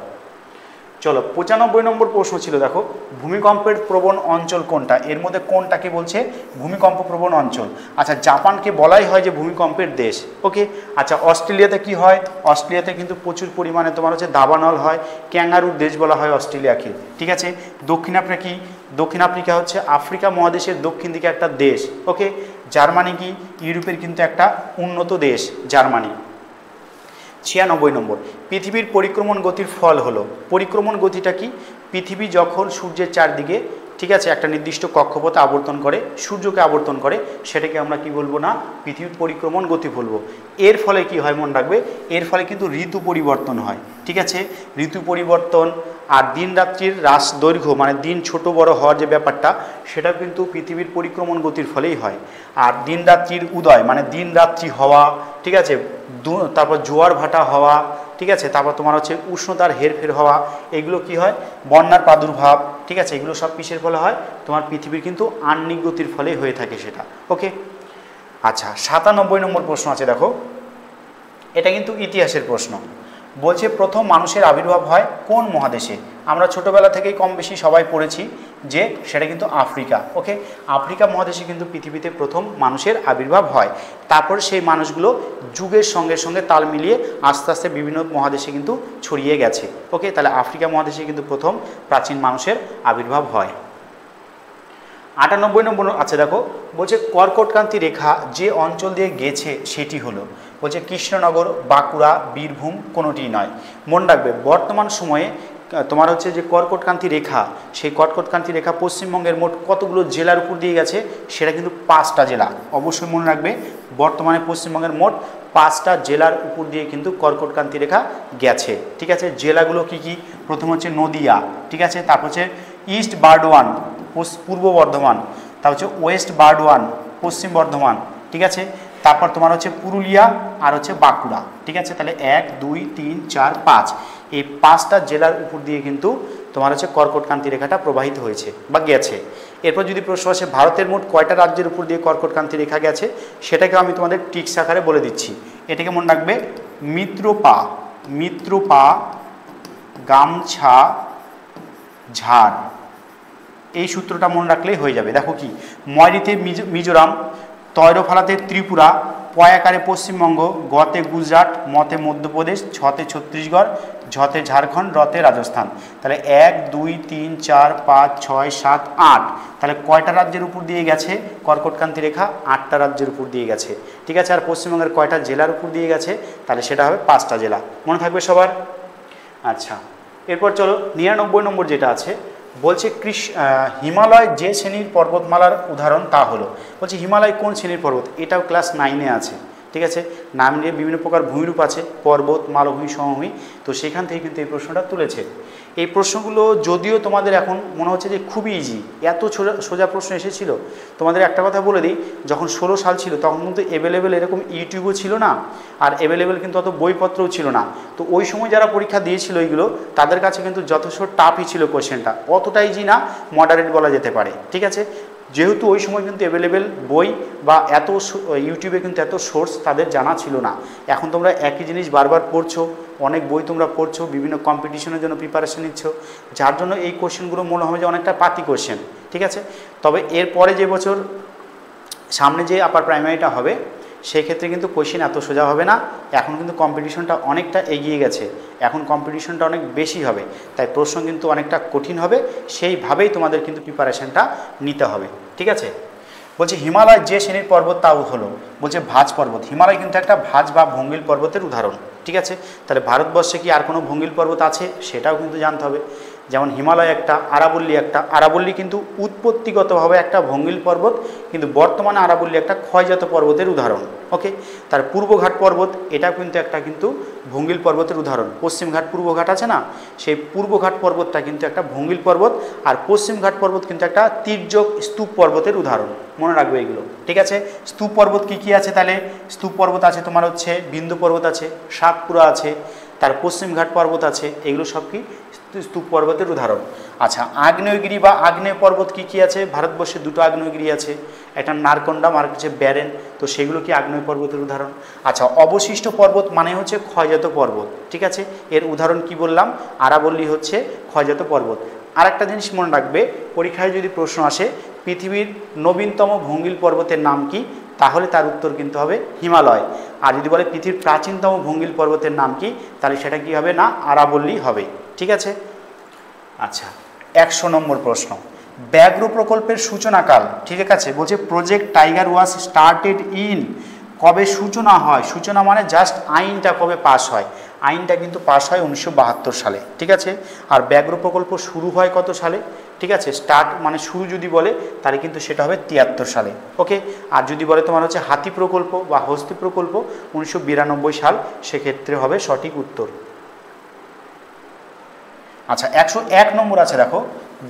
চলো 95 নম্বর প্রশ্ন ছিল, দেখো, ভূমিকম্পের প্রবণ অঞ্চল কোনটা? এর মধ্যে কোনটাকে বলছে ভূমিকম্প প্রবণ অঞ্চল? আচ্ছা, জাপানকে বলাই হয় যে ভূমিকম্পের দেশ। ওকে, আচ্ছা, অস্ট্রেলিয়াতে কি হয়? অস্ট্রেলিয়াতে কিন্তু প্রচুর পরিমাণে তোমার হচ্ছে দাবানল হয়, ক্যাঙ্গারুর দেশ বলা হয় অস্ট্রেলিয়াকে, ঠিক আছে। দক্ষিণ আফ্রিকা হচ্ছে আফ্রিকা মহাদেশের দক্ষিণ দিকে একটা দেশ। ওকে, জার্মানি কি? ইউরোপের কিন্তু একটা উন্নত দেশ জার্মানি। 96 নম্বর, পৃথিবীর পরিক্রমণ গতির ফল হলো। পরিক্রমণ গতিটা কি? পৃথিবী যখন সূর্যের চারদিকে, ঠিক আছে, একটা নির্দিষ্ট কক্ষপথে আবর্তন করে, সূর্যকে আবর্তন করে, সেটাকে আমরা কি বলবো না? পৃথিবীর পরিক্রমণ গতি বলবো। এর ফলে কি হয় মনে রাখবে? এর ফলে কিন্তু ঋতু পরিবর্তন হয়, ঠিক আছে। ঋতু পরিবর্তন আর দিন রাত্রির হ্রাস দৈর্ঘ্য, মানে দিন ছোট বড় হওয়ার যে ব্যাপারটা, সেটা কিন্তু পৃথিবীর পরিক্রমণ গতির ফলেই হয়। আর দিন রাত্রির উদয়, মানে দিন রাত্রি হওয়া, ঠিক আছে, তারপর জোয়ার ভাটা হওয়া, ঠিক আছে, তারপর তোমার হচ্ছে উষ্ণতার হেরফের হওয়া, এগুলো কি হয়? বন্যার প্রাদুর্ভাব, ঠিক আছে, এগুলো সব কিসের ফলে হয়? তোমার পৃথিবীর কিন্তু আহ্নিক গতির ফলে হয়ে থাকে সেটা। ওকে, আচ্ছা 97 নম্বর প্রশ্ন আছে, দেখো, এটা কিন্তু ইতিহাসের প্রশ্ন। বলছে প্রথম মানুষের আবির্ভাব হয় কোন মহাদেশে? আমরা ছোটোবেলা থেকেই কম বেশি সবাই পড়েছি যে সেটা কিন্তু আফ্রিকা। ওকে, আফ্রিকা মহাদেশে কিন্তু পৃথিবীতে প্রথম মানুষের আবির্ভাব হয়। তারপর সেই মানুষগুলো যুগের সঙ্গে সঙ্গে তাল মিলিয়ে আস্তে আস্তে বিভিন্ন মহাদেশে কিন্তু ছড়িয়ে গেছে। ওকে, তাহলে আফ্রিকা মহাদেশে কিন্তু প্রথম প্রাচীন মানুষের আবির্ভাব হয়। 98 নম্বর আছে, দেখো, বলছে কর্কটক্রান্তি রেখা যে অঞ্চল দিয়ে গেছে সেটি হলো, বলছে কৃষ্ণনগর, বাঁকুড়া, বীরভূম, কোনোটিই নয়। মনে রাখবে, বর্তমান সময়ে তোমার হচ্ছে যে কর্কটক্রান্তি রেখা, সেই কর্কটক্রান্তি রেখা পশ্চিমবঙ্গের মোট কতগুলো জেলার উপর দিয়ে গেছে? সেটা কিন্তু 5টা জেলা। অবশ্যই মনে রাখবে, বর্তমানে পশ্চিমবঙ্গের মোট 5টা জেলার উপর দিয়ে কিন্তু কর্কটক্রান্তি রেখা গেছে, ঠিক আছে। জেলাগুলো কি কি? প্রথম হচ্ছে নদিয়া, ঠিক আছে, তারপর হচ্ছে ইস্ট বারডোয়ান, পূর্ব বর্ধমান, তারপর হচ্ছে ওয়েস্ট বারডোয়ান, পশ্চিম বর্ধমান, ঠিক আছে, তারপর তোমার হচ্ছে পুরুলিয়া আর হচ্ছে বাঁকুড়া, ঠিক আছে। তাহলে 1 2 3 4 5 এই 5টা জেলার উপর দিয়ে কিন্তু তোমার হচ্ছে কর্কটক্রান্তি রেখাটা প্রবাহিত হয়েছে বা গেছে। এরপর যদি প্রশ্ন আসে ভারতের মোট কয়টা রাজ্যের উপর দিয়ে কর্কটক্রান্তি রেখা গেছে, সেটাকে আমি তোমাদের টিক্স আকারে বলে দিচ্ছি। এটাকে মনে রাখবে, মিত্রপা, গামছা, ঝাড়, এই সূত্রটা মনে রাখলেই হয়ে যাবে। দেখো কি, ময়রিতে মিজোরাম, তৈরফালাতে ত্রিপুরা, পয়াকারে পশ্চিমবঙ্গ, গতে গুজরাট, মতে মধ্যপ্রদেশ, ছতে ছত্তিশগড়, ঝতে ঝাড়খণ্ড, রতে রাজস্থান। তাহলে 1 2 3 4 5 6 7 8, তাহলে কয়টা রাজ্যের উপর দিয়ে গেছে কর্কটক্রান্তি রেখা? 8টা রাজ্যের উপর দিয়ে গেছে, ঠিক আছে। আর পশ্চিমবঙ্গের কয়টা জেলার উপর দিয়ে গেছে? তাহলে সেটা হবে 5টা জেলা, মনে থাকবে সবার। আচ্ছা, এরপর চলো 99 নম্বর যেটা আছে, বলছে হিমালয় যে শ্রেণীর পর্বতমালার উদাহরণ তা হলো। বলছে হিমালয় কোন শ্রেণীর পর্বত? এটাও ক্লাস 9-এ আছে, ঠিক আছে, নাম নিয়ে বিভিন্ন প্রকার ভূমিরূপ আছে, পর্বত, মালভূমি, সমভূমি, তো সেখান থেকে কিন্তু এই প্রশ্নটা তুলেছে। এই প্রশ্নগুলো যদিও তোমাদের এখন মনে হচ্ছে যে খুবই ইজি, এত সোজা প্রশ্ন এসেছিল, তোমাদের একটা কথা বলে দিই, যখন 16 সাল ছিল তখন কিন্তু অ্যাভেলেবেল এরকম ইউটিউবও ছিল না, আর অ্যাভেলেবেল কিন্তু অত বইপত্রও ছিল না। তো ওই সময় যারা পরীক্ষা দিয়েছিল এইগুলো, তাদের কাছে কিন্তু যথেষ্ট টাফই ছিল কোশ্চেনটা, অতটা ইজি না, মডারেট বলা যেতে পারে। ঠিক আছে, যেহেতু ওই সময় কিন্তু অ্যাভেলেবেল বই বা এত ইউটিউবে কিন্তু এত সোর্স তাদের জানা ছিল না। এখন তোমরা একই জিনিস বারবার পড়ছো, অনেক বই তোমরা পড়ছো, বিভিন্ন কম্পিটিশনের জন্য প্রিপারেশন নিচ্ছ, যার জন্য এই কোশ্চেনগুলো মনে হবে যে অনেকটা পাতি কোশ্চেন। ঠিক আছে, তবে এরপরে যে বছর সামনে যে আপার প্রাইমারিটা হবে সেই ক্ষেত্রে কিন্তু কোশ্চেন এত সোজা হবে না, এখন কিন্তু কম্পিটিশনটা অনেকটা এগিয়ে গেছে, এখন কম্পিটিশনটা অনেক বেশি হবে, তাই প্রশ্ন কিন্তু অনেকটা কঠিন হবে, সেইভাবেই তোমাদের কিন্তু প্রিপারেশনটা নিতে হবে। ঠিক আছে, বলছে হিমালয় যে শ্রেণীর পর্বত তা হলো, বলছে ভাঁজ পর্বত। হিমালয় কিন্তু একটা ভাঁজ বা ভঙ্গিল পর্বতের উদাহরণ। ঠিক আছে, তাহলে ভারতবর্ষে কি আর কোনো ভঙ্গিল পর্বত আছে সেটাও কিন্তু জানতে হবে। যেমন হিমালয় একটা, আরাবল্লী একটা, আরাবল্লী কিন্তু উৎপত্তিগতভাবে একটা ভঙ্গিল পর্বত, কিন্তু বর্তমানে আরাবল্লী একটা ক্ষয়জাত পর্বতের উদাহরণ। ওকে, তার পূর্বঘাট পর্বত এটাও কিন্তু একটা কিন্তু ভঙ্গিল পর্বতের উদাহরণ। পশ্চিমঘাট পূর্বঘাট আছে না, সেই পূর্বঘাট পর্বতটা কিন্তু একটা ভঙ্গিল পর্বত, আর পশ্চিমঘাট পর্বত কিন্তু একটা তির্যক স্তূপ পর্বতের উদাহরণ। মনে রাখবে এগুলো। ঠিক আছে, স্তূপ পর্বত কি কি আছে তাহলে? স্তূপ পর্বত আছে তোমার হচ্ছে বিন্দু পর্বত আছে, সাতপুরা আছে, তার পশ্চিমঘাট পর্বত আছে, এগুলো সব কি স্তূপ পর্বতের উদাহরণ। আচ্ছা, আগ্নেয়গিরি বা আগ্নেয় পর্বত কি কি আছে? ভারতবর্ষে দুটো আগ্নেয়গিরি আছে, একটা নারকন্ডাম আর হচ্ছে ব্যারেন, তো সেগুলো কি আগ্নেয় পর্বতের উদাহরণ। আচ্ছা, অবশিষ্ট পর্বত মানে হচ্ছে ক্ষয়জাত পর্বত। ঠিক আছে, এর উদাহরণ কি বললাম? আরাবল্লী হচ্ছে ক্ষয়জাত পর্বত। আর একটা জিনিস মনে রাখবে, পরীক্ষায় যদি প্রশ্ন আসে পৃথিবীর নবীনতম ভঙ্গিল পর্বতের নাম কি, তাহলে তার উত্তর কিন্তু হবে হিমালয়। আর যদি বলে পৃথিবীর প্রাচীনতম ভঙ্গিল পর্বতের নাম কি, তাহলে সেটা কি হবে? না, আরাবল্লী হবে। ঠিক আছে, আচ্ছা 100 নম্বর প্রশ্ন, ব্যাঘ্র প্রকল্পের সূচনাকাল। ঠিক আছে, বলছে project tiger was started in, কবে সূচনা হয়? সূচনা মানে জাস্ট আইনটা কবে পাস হয়? আইনটা কিন্তু পাস হয় 1972 সালে। ঠিক আছে, আর ব্যাঘ্র প্রকল্প শুরু হয় কত সালে? ঠিক আছে, স্টার্ট মানে শুরু যদি বলে তাহলে কিন্তু সেটা হবে 73 সালে। ওকে, আর যদি বলে তোমার হচ্ছে হাতি প্রকল্প বা হস্তি প্রকল্প 1992 সাল, সেক্ষেত্রে হবে সঠিক উত্তর। আচ্ছা 101 নম্বর আছে, দেখো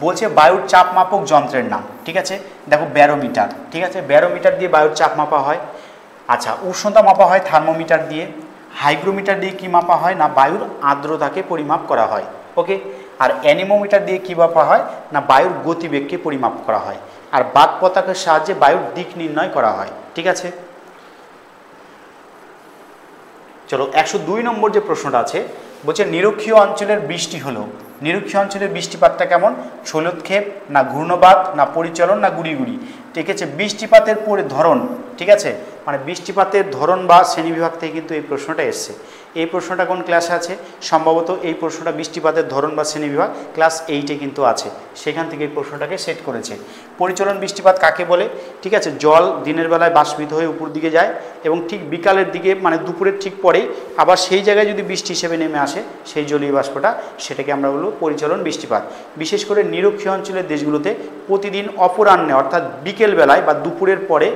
বলছে বায়ুর চাপ মাপক যন্ত্রের নাম। ঠিক আছে, দেখো ব্যারোমিটার। ঠিক আছে, ব্যারোমিটার দিয়ে বায়ুর চাপ মাপা হয়। আচ্ছা, উষ্ণতা মাপা হয় থার্মোমিটার দিয়ে। হাইগ্রোমিটার দিয়ে কি মাপা হয়? না বায়ুর আর্দ্রতাকে পরিমাপ করা হয়। ওকে, আর অ্যানিমোমিটার দিয়ে কি মাপা হয়? না বায়ুর গতিবেগকে পরিমাপ করা হয়। আর বাত পতাকার সাহায্যে বায়ুর দিক নির্ণয় করা হয়। ঠিক আছে, চলো 102 নম্বর যে প্রশ্নটা আছে, বলছে নিরক্ষীয় অঞ্চলের বৃষ্টি হলো। নিরক্ষীয় অঞ্চলের বৃষ্টিপাতটা কেমন? ষোলক্ষেপ, না ঘূর্ণবাত, না পরিচলন, না গুড়ি গুড়ি। ঠিক আছে, বৃষ্টিপাতের ধরন। ঠিক আছে, মানে বৃষ্টিপাতের ধরন বা শ্রেণীবিভাগ থেকে কিন্তু এই প্রশ্নটা এসছে। এই প্রশ্নটা কোন ক্লাসে আছে? সম্ভবত এই প্রশ্নটা বৃষ্টিপাতের ধরন বা শ্রেণীবিভাগ ক্লাস 8-এ কিন্তু আছে, সেখান থেকে এই প্রশ্নটাকে সেট করেছে। পরিচলন বৃষ্টিপাত কাকে বলে? ঠিক আছে, জল দিনের বেলায় বাষ্পিত হয়ে উপর দিকে যায় এবং ঠিক বিকালের দিকে মানে দুপুরের ঠিক পরেই আবার সেই জায়গায় যদি বৃষ্টি হিসেবে নেমে আসে, সেই জলীয় বাষ্পটা, সেটাকে আমরা বলবো পরিচলন বৃষ্টিপাত। বিশেষ করে নিরক্ষীয় অঞ্চলের দেশগুলোতে প্রতিদিন অপরাহ্নে অর্থাৎ বিকেল বেলায় বা দুপুরের পরে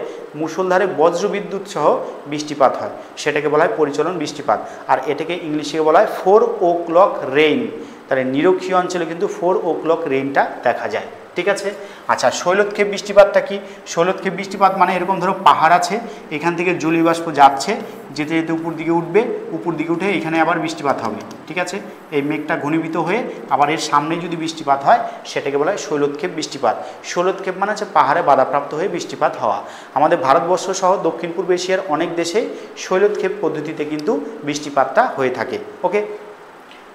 মুষলধারে বজ্রবিদ্যুৎ সহ বৃষ্টিপাত হয়, সেটাকে বলা হয় পরিচলন বৃষ্টিপাত। আর এটাকে ইংলিশে বলা হয় 4 o'clock রেইন। তাহলে নিরক্ষীয় অঞ্চলে কিন্তু 4 o'clock রেইনটা দেখা যায়। ঠিক আছে, আচ্ছা শৈলক্ষেপ বৃষ্টিপাতটা কি? শৈলক্ষেপ বৃষ্টিপাত মানে এরকম ধরো পাহাড় আছে, এখান থেকে জলীয় বাষ্প যাচ্ছে, যেতে যেতে উপর দিকে উঠবে, উপর দিকে উঠে এখানে আবার বৃষ্টিপাত হবে। ঠিক আছে, এই মেঘটা ঘনীভূত হয়ে আবার এর সামনেই যদি বৃষ্টিপাত হয়, সেটাকে বলা হয় শৈলক্ষেপ বৃষ্টিপাত। শৈলক্ষেপ মানে হচ্ছে পাহাড়ে বাধাপ্রাপ্ত হয়ে বৃষ্টিপাত হওয়া। আমাদের ভারতবর্ষ সহ দক্ষিণ পূর্ব এশিয়ার অনেক দেশেই শৈলক্ষেপ পদ্ধতিতে কিন্তু বৃষ্টিপাতটা হয়ে থাকে। ওকে,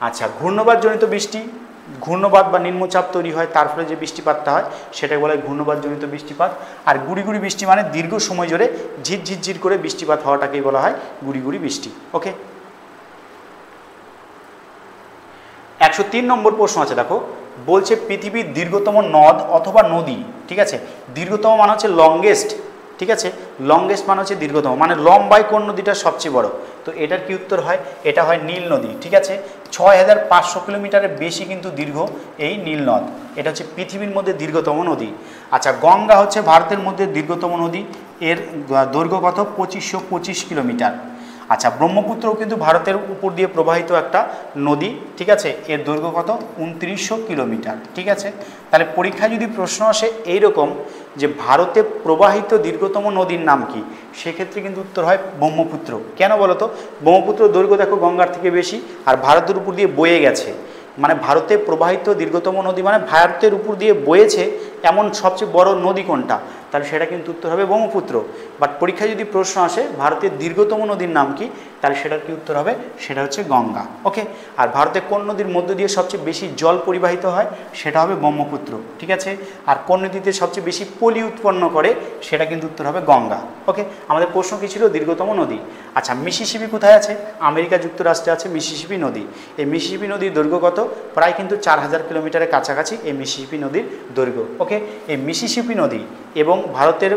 আচ্ছা ঘূর্ণবাতজনিত বৃষ্টি, ঘূর্ণবাত বা নিম্নচাপ তৈরি হয়, তার ফলে যে বৃষ্টিপাতটা হয় সেটাকে বলা হয় ঘূর্ণবাতজনিত বৃষ্টিপাত। আর গুড়ি গুড়ি বৃষ্টি মানে দীর্ঘ সময় ধরে ঝিরঝিরঝির করে বৃষ্টিপাত হওয়াটাকেই বলা হয় গুড়ি গুড়ি বৃষ্টি। ওকে, 103 নম্বর প্রশ্ন আছে, দেখো বলছে পৃথিবীর দীর্ঘতম নদ অথবা নদী। ঠিক আছে, দীর্ঘতম মানে হচ্ছে লংগেস্ট। ঠিক আছে, লংগেস্ট মানে হচ্ছে দীর্ঘতম, মানে লম্বায় কোন নদীটা সবচেয়ে বড়? তো এটার কি উত্তর হয়? এটা হয় নীল নদী। ঠিক আছে, 6500 কিলোমিটারের বেশি কিন্তু দীর্ঘ এই নীল নদ, এটা হচ্ছে পৃথিবীর মধ্যে দীর্ঘতম নদী। আচ্ছা, গঙ্গা হচ্ছে ভারতের মধ্যে দীর্ঘতম নদী, এর দৈর্ঘ্য কত? 2525 কিলোমিটার। আচ্ছা, ব্রহ্মপুত্রও কিন্তু ভারতের উপর দিয়ে প্রবাহিত একটা নদী, ঠিক আছে, এর দৈর্ঘ্য কত? 2900 কিলোমিটার। ঠিক আছে, তাহলে পরীক্ষায় যদি প্রশ্ন আসে এইরকম যে ভারতে প্রবাহিত দীর্ঘতম নদীর নাম কি, সেক্ষেত্রে কিন্তু উত্তর হয় ব্রহ্মপুত্র। কেন বলো তো? ব্রহ্মপুত্র দৈর্ঘ্য দেখো গঙ্গার থেকে বেশি, আর ভারতের উপর দিয়ে বয়ে গেছে, মানে ভারতে প্রবাহিত দীর্ঘতম নদী মানে ভারতের উপর দিয়ে বয়েছে এমন সবচেয়ে বড় নদী কোনটা, তাহলে সেটা কিন্তু উত্তর হবে ব্রহ্মপুত্র। বাট পরীক্ষায় যদি প্রশ্ন আসে ভারতের দীর্ঘতম নদীর নাম কি, তাহলে সেটার কি উত্তর হবে? সেটা হচ্ছে গঙ্গা। ওকে, আর ভারতে কোন নদীর মধ্য দিয়ে সবচেয়ে বেশি জল পরিবাহিত হয়, সেটা হবে ব্রহ্মপুত্র। ঠিক আছে, আর কোন নদীতে সবচেয়ে বেশি পলি উৎপন্ন করে, সেটা কিন্তু উত্তর হবে গঙ্গা। ওকে, আমাদের প্রশ্ন কি ছিল? দীর্ঘতম নদী। আচ্ছা, মিসিসিপি কোথায় আছে? আমেরিকা যুক্তরাষ্ট্রে আছে মিসিসিপি নদী। এই মিসিসিপি নদীর দৈর্ঘ্য কত? প্রায় কিন্তু 4000 কিলোমিটারের কাছাকাছি এই মিসিসিপি নদীর দৈর্ঘ্য। ওকে, এই মিসিসিপি নদী এবং ভারতের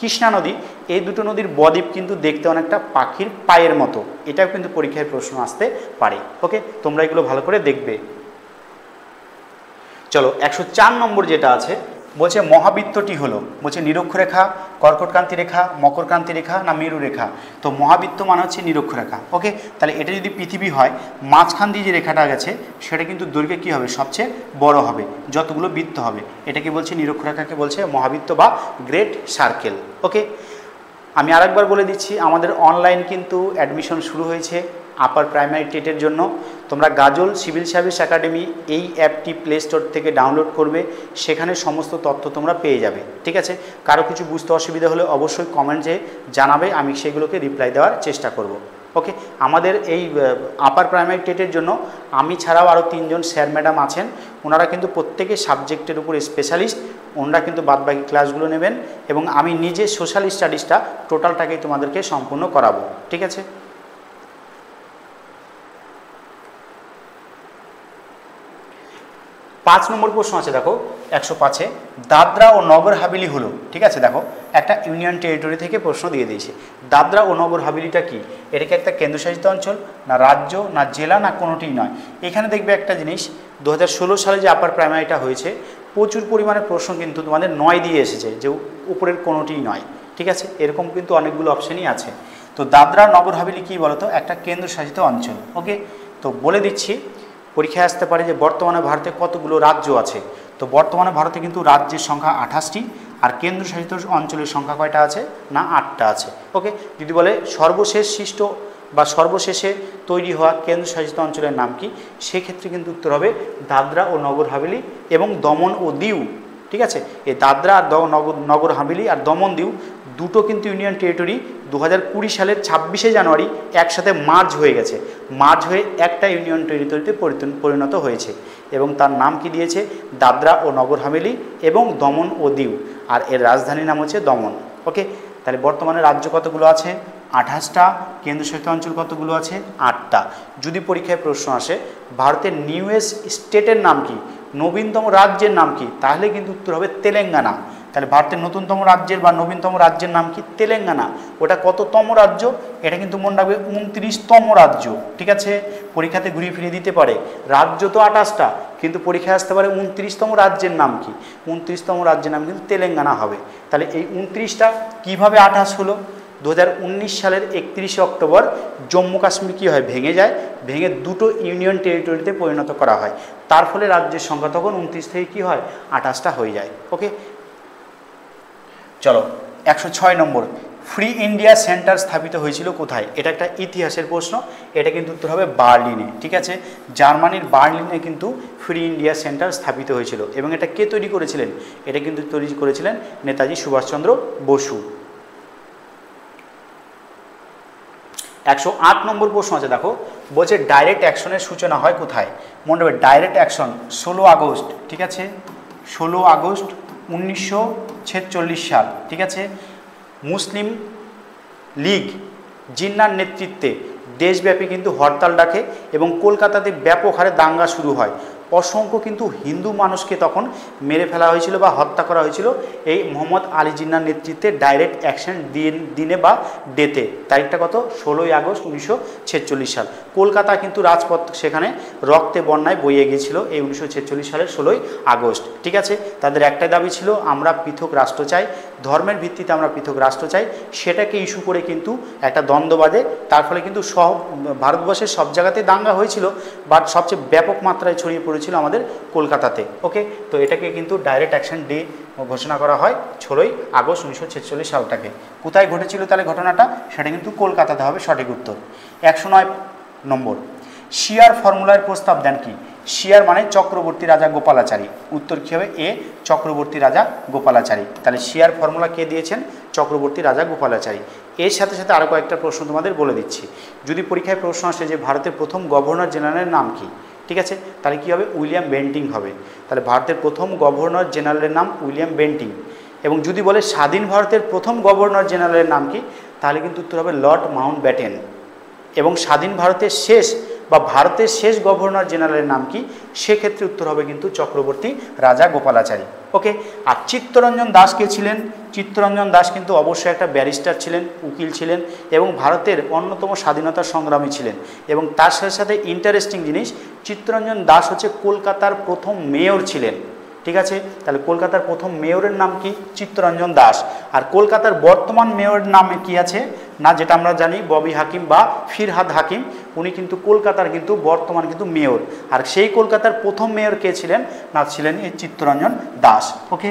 কৃষ্ণা নদী, এই দুটো নদীর বদ্বীপ কিন্তু দেখতে অনেকটা পাখির পায়ের মতো, এটাও কিন্তু পরীক্ষায় প্রশ্ন আসতে পারে। ওকে, তোমরা এগুলো ভালো করে দেখবে। চলো 104 নম্বর যেটা আছে, বলছে মহাবৃত্তটি হলো, বলছে নিরক্ষরেখা, কর্কটক্রান্তি রেখা, মকরক্রান্তি রেখা না মেরু রেখা। তো মহাবৃত্ত মানে হচ্ছে নিরক্ষরেখা। ওকে, তাহলে এটা যদি পৃথিবী হয়, মাঝখান দিয়ে যে রেখাটা গেছে সেটা কিন্তু দৈর্ঘ্যে কী হবে? সবচেয়ে বড় হবে যতগুলো বৃত্ত হবে। এটাকে বলছে নিরক্ষরেখাকে বলছে মহাবৃত্ত বা গ্রেট সার্কেল। ওকে, আমি আরেকবার বলে দিচ্ছি, আমাদের অনলাইন কিন্তু অ্যাডমিশন শুরু হয়েছে আপার প্রাইমারি টেটের জন্য। তোমরা গাজল সিভিল সার্ভিস একাডেমি এই অ্যাপটি প্লে স্টোর থেকে ডাউনলোড করবে, সেখানে সমস্ত তথ্য তোমরা পেয়ে যাবে। ঠিক আছে, কারো কিছু বুঝতে অসুবিধা হলে অবশ্যই কমেন্টে জানাবে, আমি সেগুলোকে রিপ্লাই দেওয়ার চেষ্টা করব। ওকে, আমাদের এই আপার প্রাইমারি টেটের জন্য আমি ছাড়াও আরও 3 জন স্যার ম্যাডাম আছেন, ওনারা কিন্তু প্রত্যেকে সাবজেক্টের উপর স্পেশালিস্ট, ওনারা কিন্তু বাদবাকি ক্লাসগুলো নেবেন এবং আমি নিজে সোশ্যাল স্টাডিজটা টোটালটাকেই তোমাদেরকে সম্পূর্ণ করাবো। ঠিক আছে, 5 নম্বর প্রশ্ন আছে, দেখো 105-এ দাদরা ও নগর হাভেলি হলো, ঠিক আছে, দেখো একটা ইউনিয়ন টেরিটরি থেকে প্রশ্ন দিয়ে দিয়েছে। দাদরা ও নগর হাভেলিটা কি? এটা কি একটা কেন্দ্রশাসিত অঞ্চল, না রাজ্য, না জেলা, না কোনোটিই নয়? এখানে দেখবে একটা জিনিস, 2016 সালে যে আপার প্রাইমারিটা হয়েছে, প্রচুর পরিমাণে প্রশ্ন কিন্তু তোমাদের 9 দিয়ে এসেছে, যে উপরের কোনোটিই নয়। ঠিক আছে, এরকম কিন্তু অনেকগুলো অপশানই আছে। তো দাদরা নগর হাভেলি কী বলতো? একটা কেন্দ্রশাসিত অঞ্চল। ওকে, তো বলে দিচ্ছি, পরীক্ষায় আসতে পারে যে বর্তমানে ভারতে কতগুলো রাজ্য আছে। তো বর্তমানে ভারতে কিন্তু রাজ্যের সংখ্যা 28টি, আর কেন্দ্রশাসিত অঞ্চলের সংখ্যা কয়টা আছে? না 8টা আছে। ওকে, যদি বলে সর্বশেষ সৃষ্ট বা সর্বশেষে তৈরি হওয়া কেন্দ্রশাসিত অঞ্চলের নাম কি, সেক্ষেত্রে কিন্তু উত্তর হবে দাদরা ও নগর হাভেলি এবং দমন ও দিউ। ঠিক আছে, এই দাদরা আর নগর হাভেলি আর দমন দিউ দুটো কিন্তু ইউনিয়ন টেরিটরি 2020 সালের 26শে জানুয়ারি একসাথে মার্জ হয়ে গেছে, মার্জ হয়ে একটা ইউনিয়ন টেরিটরিতে পরিণত হয়েছে এবং তার নাম কি দিয়েছে? দাদরা ও নগর হাভেলি এবং দমন ও দিউ, আর এর রাজধানীর নাম হচ্ছে দমন। ওকে, তাহলে বর্তমানে রাজ্য কতগুলো আছে? 28টা। কেন্দ্রশাসিত অঞ্চল কতগুলো আছে? 8টা। যদি পরীক্ষায় প্রশ্ন আসে ভারতের নিউয়েস্ট স্টেটের নাম কি, নবীনতম রাজ্যের নাম কি, তাহলে কিন্তু উত্তর হবে তেলেঙ্গানা। তাহলে ভারতের নতুনতম রাজ্যের বা নবীনতম রাজ্যের নাম কি? তেলেঙ্গানা। ওটা কততম রাজ্য? এটা কিন্তু মনে রাখবে 29তম রাজ্য। ঠিক আছে, পরীক্ষাতে ঘুরিয়ে ফিরিয়ে দিতে পারে, রাজ্য তো 28টা, কিন্তু পরীক্ষায় আসতে পারে 29তম রাজ্যের নাম কি? 29তম রাজ্যের নাম কিন্তু তেলেঙ্গানা হবে। তাহলে এই 29টা কীভাবে 28 হলো? 2019 সালের 31শে অক্টোবর জম্মু কাশ্মীর কী হয়? ভেঙে যায়, ভেঙে দুটো ইউনিয়ন টেরিটরিতে পরিণত করা হয়, তার ফলে রাজ্যের সংখ্যা তখন 29 থেকে কী হয়? 28টা হয়ে যায়। ওকে, চলো 106 নম্বর, ফ্রি ইন্ডিয়া সেন্টার স্থাপিত হয়েছিল কোথায়? এটা একটা ইতিহাসের প্রশ্ন, এটা কিন্তু উত্তর হবে বার্লিনে। ঠিক আছে, জার্মানির বার্লিনে কিন্তু ফ্রি ইন্ডিয়া সেন্টার স্থাপিত হয়েছিল এবং এটা কে তৈরি করেছিলেন? এটা কিন্তু তৈরি করেছিলেন নেতাজি সুভাষচন্দ্র বসু। 108 নম্বর প্রশ্ন আছে, দেখো বলছে ডাইরেক্ট অ্যাকশনের সূচনা হয় কোথায়? মনে রাখবে ডাইরেক্ট অ্যাকশন 16 আগস্ট। ঠিক আছে, 16 আগস্ট 1946 সাল। ঠিক আছে, মুসলিম লীগ জিন্নার নেতৃত্বে দেশব্যাপী কিন্তু হরতাল ডাকে এবং কলকাতাতে ব্যাপক হারে দাঙ্গা শুরু হয়। অসংখ্য কিন্তু হিন্দু মানুষকে তখন মেরে ফেলা হয়েছিল বা হত্যা করা হয়েছিল এই মোহাম্মদ আলী জিন্নাহর নেতৃত্বে ডাইরেক্ট অ্যাকশন দিনে বা ডেতে। তারিখটা কত? 16ই আগস্ট 1946 সাল। কলকাতা কিন্তু রাজপথ সেখানে রক্তে বন্যায় বইয়ে গিয়েছিল এই 1946 সালের 16ই আগস্ট। ঠিক আছে, তাদের একটাই দাবি ছিল, আমরা পৃথক রাষ্ট্র চাই, ধর্মের ভিত্তিতে আমরা পৃথক রাষ্ট্র চাই। সেটাকে ইস্যু করে কিন্তু একটা দ্বন্দ্ব বাঁধে। তার ফলে কিন্তু ভারতবর্ষের সব জায়গাতেই দাঙ্গা হয়েছিল, বাট সবচেয়ে ব্যাপক মাত্রায় ছড়িয়ে পড়েছিল আমাদের কলকাতাতে। ওকে, তো এটাকে কিন্তু ডাইরেক্ট অ্যাকশন ডে ঘোষণা করা হয় 16ই আগস্ট 1946 সালটাকে। কোথায় ঘটেছিল তাহলে ঘটনাটা? সেটা কিন্তু কলকাতাতে হবে সঠিক উত্তর। 109 নম্বর, শিয়ার ফর্মুলার প্রস্তাব দেন কি? শিয়ার মানে চক্রবর্তী রাজা গোপালাচারী। উত্তর কী হবে? এ, চক্রবর্তী রাজা গোপালাচারী। তাহলে শিয়ার ফর্মুলা কে দিয়েছেন? চক্রবর্তী রাজা গোপালাচারী। এর সাথে সাথে আরও কয়েকটা প্রশ্ন তোমাদের বলে দিচ্ছি। যদি পরীক্ষায় প্রশ্ন আসে যে ভারতের প্রথম গভর্নর জেনারেলের নাম কি, ঠিক আছে, তাহলে কী হবে? উইলিয়াম বেন্টিং হবে। তাহলে ভারতের প্রথম গভর্নর জেনারেলের নাম উইলিয়াম বেন্টিং। এবং যদি বলে স্বাধীন ভারতের প্রথম গভর্নর জেনারেলের নাম কি, তাহলে কিন্তু উত্তর হবে লর্ড মাউন্টব্যাটেন। এবং স্বাধীন ভারতের শেষ বা ভারতের শেষ গভর্নর জেনারেলের নাম কি? সেক্ষেত্রে উত্তর হবে কিন্তু চক্রবর্তী রাজা গোপালাচারী। ওকে, আর চিত্তরঞ্জন দাস কে ছিলেন? চিত্তরঞ্জন দাস কিন্তু অবশ্যই একটা ব্যারিস্টার ছিলেন, উকিল ছিলেন এবং ভারতের অন্যতম স্বাধীনতা সংগ্রামী ছিলেন। এবং তার সাথে সাথে ইন্টারেস্টিং জিনিস, চিত্তরঞ্জন দাস হচ্ছে কলকাতার প্রথম মেয়র ছিলেন। ঠিক আছে, তাহলে কলকাতার প্রথম মেয়রের নাম কি? চিত্তরঞ্জন দাস। আর কলকাতার বর্তমান মেয়রের নামে কি আছে না, যেটা আমরা জানি ববি হাকিম বা ফিরহাদ হাকিম, উনি কিন্তু কলকাতার কিন্তু বর্তমান কিন্তু মেয়র। আর সেই কলকাতার প্রথম মেয়র কে ছিলেন না, ছিলেন এই চিত্তরঞ্জন দাস। ওকে,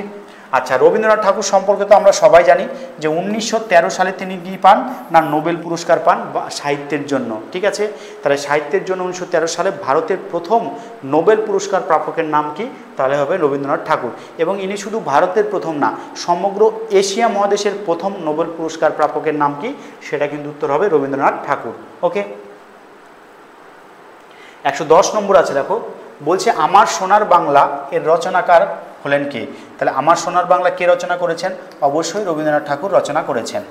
আচ্ছা, রবীন্দ্রনাথ ঠাকুর সম্পর্কে তো আমরা সবাই জানি যে 1913 সালে তিনি কি পান না, নোবেল পুরস্কার পান বা সাহিত্যের জন্য। ঠিক আছে, তাহলে সাহিত্যের জন্য 1913 সালে ভারতের প্রথম নোবেল পুরস্কার প্রাপকের নাম কি? তাহলে হবে রবীন্দ্রনাথ ঠাকুর। এবং ইনি শুধু ভারতের প্রথম না, সমগ্র এশিয়া মহাদেশের প্রথম নোবেল পুরস্কার প্রাপকের নাম কি? সেটা কিন্তু উত্তর হবে রবীন্দ্রনাথ ঠাকুর। ওকে, 110 নম্বর আছে, দেখো, বলছে আমার সোনার বাংলা এর রচনাকার হলেন কে? তাহলে আমার সোনার বাংলা কে রচনা করেছেন? অবশ্যই রবীন্দ্রনাথ ঠাকুর রচনা করেছেন।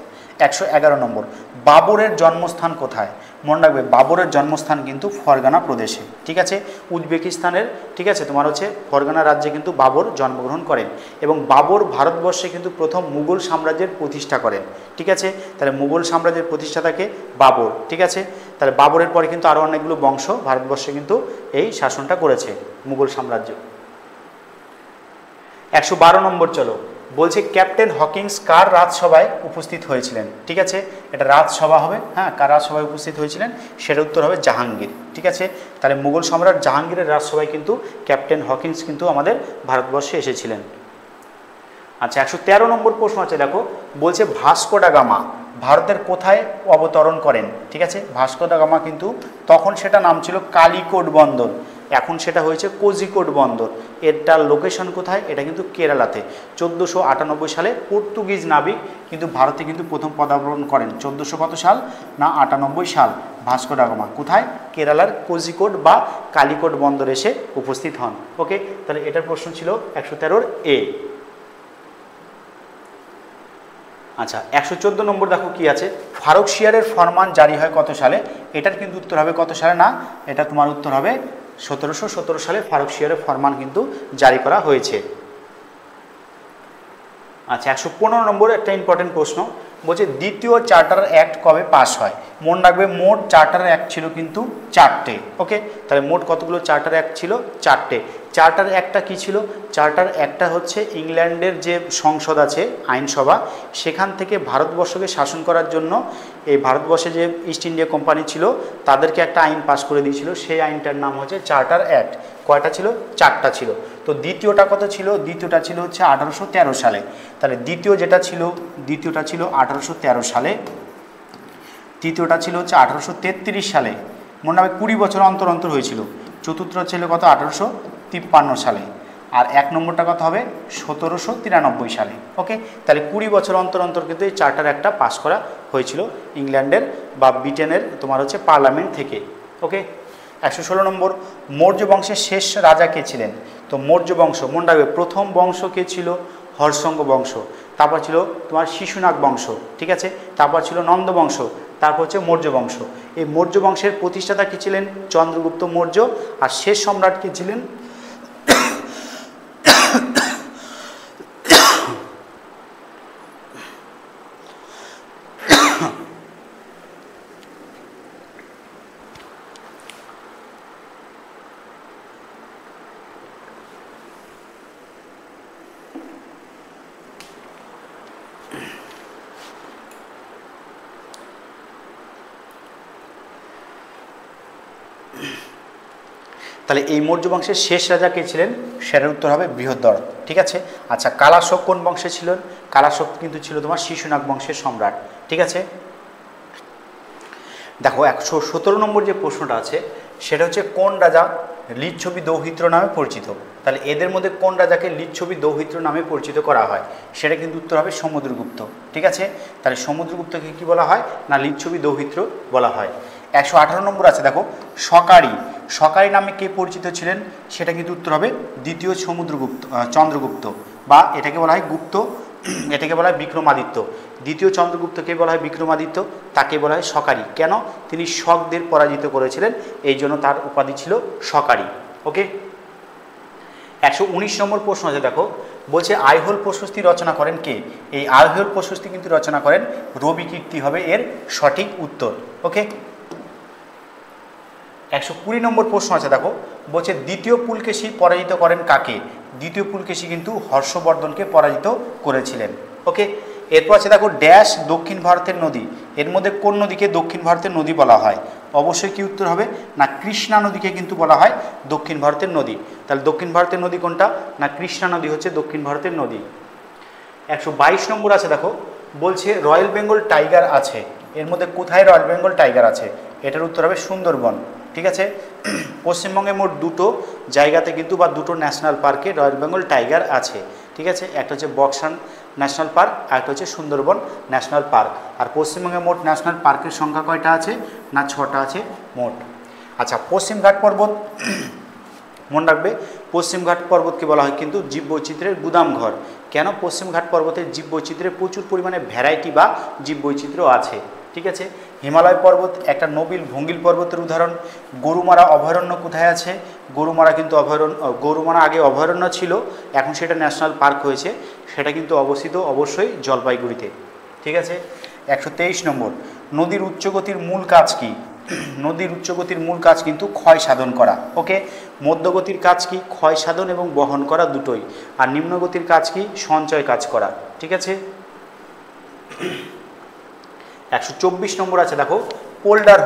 111 নম্বর, বাবরের জন্মস্থান কোথায়? মনে রাখবে, বাবরের জন্মস্থান কিন্তু ফরগানা প্রদেশে। ঠিক আছে, উজবেকিস্তানের, ঠিক আছে, তোমার হচ্ছে ফরগানা রাজ্যে কিন্তু বাবর জন্মগ্রহণ করেন। এবং বাবর ভারতবর্ষে কিন্তু প্রথম মুঘল সাম্রাজ্যের প্রতিষ্ঠা করেন। ঠিক আছে, তাহলে মুঘল সাম্রাজ্যের প্রতিষ্ঠাতাকে বাবর। ঠিক আছে, তাহলে বাবরের পরে কিন্তু আরও অনেকগুলো বংশ ভারতবর্ষে কিন্তু এই শাসনটা করেছে, মুঘল সাম্রাজ্য। 112 নম্বর, চলো, বলছে ক্যাপ্টেন হকিংস কার রাজসভায় উপস্থিত হয়েছিলেন? ঠিক আছে, এটা রাজসভা হবে। হ্যাঁ, কার রাজসভায় উপস্থিত হয়েছিলেন? সেটা উত্তর হবে জাহাঙ্গীর। ঠিক আছে, তাহলে মুঘল সম্রাট জাহাঙ্গীরের রাজসভায় কিন্তু ক্যাপ্টেন হকিংস কিন্তু আমাদের ভারতবর্ষে এসেছিলেন। আচ্ছা, 113 নম্বর প্রশ্ন আছে, দেখো, বলছে ভাস্কো ডা গামা ভারতের কোথায় অবতরণ করেন? ঠিক আছে, ভাস্কো ডা গামা কিন্তু তখন সেটা নাম ছিল কালিকট বন্দর, এখন সেটা হয়েছে কোজিকোড বন্দর। এটার লোকেশন কোথায়? এটা কিন্তু কেরালাতে। 1498 সালে পর্তুগিজ নাবিক কিন্তু ভারতে কিন্তু প্রথম পদার্পণ করেন। 1400 কত সাল না 98 সাল ভাস্কো ডা গামা কোথায়? কেরালার কোজিকোড বা কালিকট বন্দর এসে উপস্থিত হন। ওকে, তাহলে এটার প্রশ্ন ছিল 113 এ। আচ্ছা, 114 নম্বর, দেখো কি আছে, ফারুকশিয়ারের ফরমান জারি হয় কত সালে? এটার কিন্তু উত্তর হবে কত সালে না, এটা তোমার উত্তর হবে 1717 সালে ফারুকশিয়ারের ফরমান কিন্তু জারি করা হয়েছে। আচ্ছা, 115 নম্বর একটা ইম্পর্টেন্ট প্রশ্ন, বলছে দ্বিতীয় চার্টার অ্যাক্ট কবে পাস হয়? মনে রাখবে, মোট চার্টার অ্যাক্ট ছিল কিন্তু 4টে। ওকে, তাহলে মোট কতগুলো চার্টার অ্যাক্ট ছিল? 4টে। চার্টার অ্যাক্টটা কী ছিল? চার্টার অ্যাক্টটা হচ্ছে ইংল্যান্ডের যে সংসদ আছে, আইনসভা, সেখান থেকে ভারতবর্ষকে শাসন করার জন্য এই ভারতবর্ষে যে ইস্ট ইন্ডিয়া কোম্পানি ছিল তাদেরকে একটা আইন পাস করে দিয়েছিল, সেই আইনটার নাম হচ্ছে চার্টার অ্যাক্ট। কয়টা ছিল? 4টা ছিল। তো দ্বিতীয়টা কত ছিল? দ্বিতীয়টা ছিল হচ্ছে 1813 সালে। তাহলে দ্বিতীয়টা ছিল 1813 সালে। তৃতীয়টা ছিল হচ্ছে 1833 সালে, মনে হবে 20 বছর অন্তর অন্তর হয়েছিল। চতুর্থ ছিল কত? 1853 সালে। আর 1 নম্বরটা কত হবে? 1793 সালে। ওকে, তাহলে 20 বছর অন্তর অন্তর কিন্তু এই চার্টার একটা পাস করা হয়েছিল ইংল্যান্ডের বা ব্রিটেনের তোমার হচ্ছে পার্লামেন্ট থেকে। ওকে, 116 নম্বর, মৌর্য বংশের শেষ রাজা কে ছিলেন? তো মৌর্য বংশ, মনে রাখবে, প্রথম বংশ কে ছিল? হর্ষঙ্গ বংশ। তারপর ছিল তোমার শিশুনাগ বংশ। ঠিক আছে, তারপর ছিল নন্দ বংশ, তারপর হচ্ছে মৌর্য বংশ। এই মৌর্য বংশের প্রতিষ্ঠাতা কি ছিলেন? চন্দ্রগুপ্ত মৌর্য। আর শেষ সম্রাট কি ছিলেন? তাহলে এই মৌর্য বংশের শেষ রাজা কে ছিলেন, সেটার উত্তর হবে বৃহদ্রথ। ঠিক আছে। আচ্ছা, কালাশোক কোন বংশে ছিলেন, কালাশোক কিন্তু ছিল তোমার শিশুনাগ বংশের সম্রাট। ঠিক আছে। দেখো 117 নম্বর যে প্রশ্নটা আছে সেটা হচ্ছে কোন রাজা লিচ্ছবি দৌহিত্র নামে পরিচিত। তাহলে এদের মধ্যে কোন রাজাকে লিচ্ছবি দৌহিত্র নামে পরিচিত করা হয়, সেটা কিন্তু উত্তর হবে সমুদ্রগুপ্ত। ঠিক আছে। তাহলে সমুদ্রগুপ্তকে কি বলা হয় না লিচ্ছবি দৌহিত্র বলা হয়। 118 নম্বর আছে দেখো সকারি, সকারি নামে কে পরিচিত ছিলেন, সেটা কিন্তু উত্তর হবে দ্বিতীয় সমুদ্রগুপ্ত চন্দ্রগুপ্ত, বা এটাকে বলা হয় গুপ্ত, এটাকে বলা হয় বিক্রমাদিত্য। দ্বিতীয় চন্দ্রগুপ্তকে বলা হয় বিক্রমাদিত্য, তাকে বলা হয় সকারি। কেন, তিনি শকদের পরাজিত করেছিলেন, এই জন্য তার উপাধি ছিল সকারি। ওকে। 119 নম্বর প্রশ্ন আছে দেখো, বলছে আইহোল প্রশস্তি রচনা করেন কে। এই আইহোল প্রশস্তি কিন্তু রচনা করেন রবি কীর্তি হবে এর সঠিক উত্তর। ওকে। 120 নম্বর প্রশ্ন আছে দেখো, বলছে দ্বিতীয় পুলকেশী পরাজিত করেন কাকে। দ্বিতীয় পুলকেশী কিন্তু হর্ষবর্ধনকে পরাজিত করেছিলেন। ওকে। এরপর আছে দেখো ড্যাশ দক্ষিণ ভারতের নদী, এর মধ্যে কোন নদীকে দক্ষিণ ভারতের নদী বলা হয়। অবশ্যই কি উত্তর হবে না কৃষ্ণা নদীকে কিন্তু বলা হয় দক্ষিণ ভারতের নদী। তাহলে দক্ষিণ ভারতের নদী কোনটা না কৃষ্ণা নদী হচ্ছে দক্ষিণ ভারতের নদী। 122 নম্বর আছে দেখো, বলছে রয়্যাল বেঙ্গল টাইগার আছে, এর মধ্যে কোথায় রয়্যাল বেঙ্গল টাইগার আছে, এটার উত্তর হবে সুন্দরবন। ঠিক আছে। পশ্চিমবঙ্গে মোট দুটো জায়গাতে কিন্তু বা দুটো ন্যাশনাল পার্কে রয়্যাল বেঙ্গল টাইগার আছে। ঠিক আছে। একটা হচ্ছে বক্সান ন্যাশনাল পার্ক আর একটা হচ্ছে সুন্দরবন ন্যাশনাল পার্ক। আর পশ্চিমবঙ্গে মোট ন্যাশনাল পার্কের সংখ্যা কয়টা আছে না 6টা আছে মোট। আচ্ছা, পশ্চিমঘাট পর্বত মনে রাখবে, পশ্চিমঘাট পর্বতকে বলা হয় কিন্তু জীববৈচিত্র্যের গুদামঘর। কেন, পশ্চিমঘাট পর্বতের জীববৈচিত্র্যের প্রচুর পরিমাণে ভ্যারাইটি বা জীববৈচিত্র্য আছে। ঠিক আছে। হিমালয় পর্বত একটা নবিল ভঙ্গিল পর্বতের উদাহরণ। গরুমারা অভয়ারণ্য কোথায় আছে, গরুমারা কিন্তু গরুমারা আগে অভয়ারণ্য ছিল, এখন সেটা ন্যাশনাল পার্ক হয়েছে, সেটা কিন্তু অবস্থিত অবশ্যই জলপাইগুড়িতে। ঠিক আছে। 123 নম্বর, নদীর উচ্চগতির মূল কাজ কি। নদীর উচ্চগতির মূল কাজ কিন্তু ক্ষয় সাধন করা। ওকে। মধ্যগতির কাজ কি, ক্ষয় সাধন এবং বহন করা দুটোই। আর নিম্নগতির কাজ কি, সঞ্চয় কাজ করা। ঠিক আছে। 124 নম্বর আছে দেখো, পোল্ডার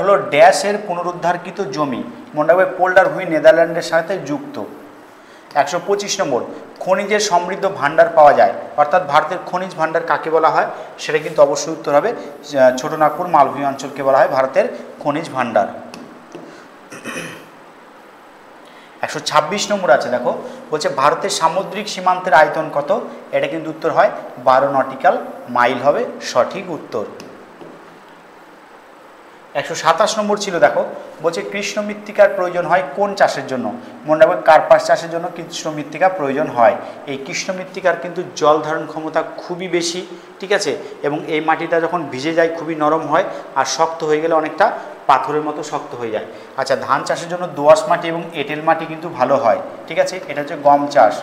হলো ড্যাশের পুনরুদ্ধারকৃত জমি। মনে রাখবে পোল্ডার ভূমি নেদারল্যান্ডের সাথে যুক্ত। 125 নম্বর, খনিজের সমৃদ্ধ ভাণ্ডার পাওয়া যায়, অর্থাৎ ভারতের খনিজ ভাণ্ডার কাকে বলা হয়, সেটা কিন্তু অবশ্যই উত্তর হবে ছোটনাগপুর মালভূমি অঞ্চলকে বলা হয় ভারতের খনিজ ভাণ্ডার। 126 নম্বর আছে দেখো, বলছে ভারতের সামুদ্রিক সীমান্তের আয়তন কত, এটা কিন্তু উত্তর হয় 12 নটিক্যাল মাইল হবে সঠিক উত্তর। 127 নম্বর ছিল দেখো, বলছে কৃষ্ণ মৃত্তিকার প্রয়োজন হয় কোন চাষের জন্য। মনে রাখবে কার্পাস চাষের জন্য কৃষ্ণ মৃত্তিকা প্রয়োজন হয়। এই কৃষ্ণ মৃত্তিকার কিন্তু জল ধারণ ক্ষমতা খুবই বেশি। ঠিক আছে। এবং এই মাটিটা যখন ভিজে যায় খুবই নরম হয়, আর শক্ত হয়ে গেলে অনেকটা পাথরের মতো শক্ত হয়ে যায়। আচ্ছা, ধান চাষের জন্য দোআঁশ মাটি এবং এঁটেল মাটি কিন্তু ভালো হয়। ঠিক আছে। এটা হচ্ছে গম চাষ,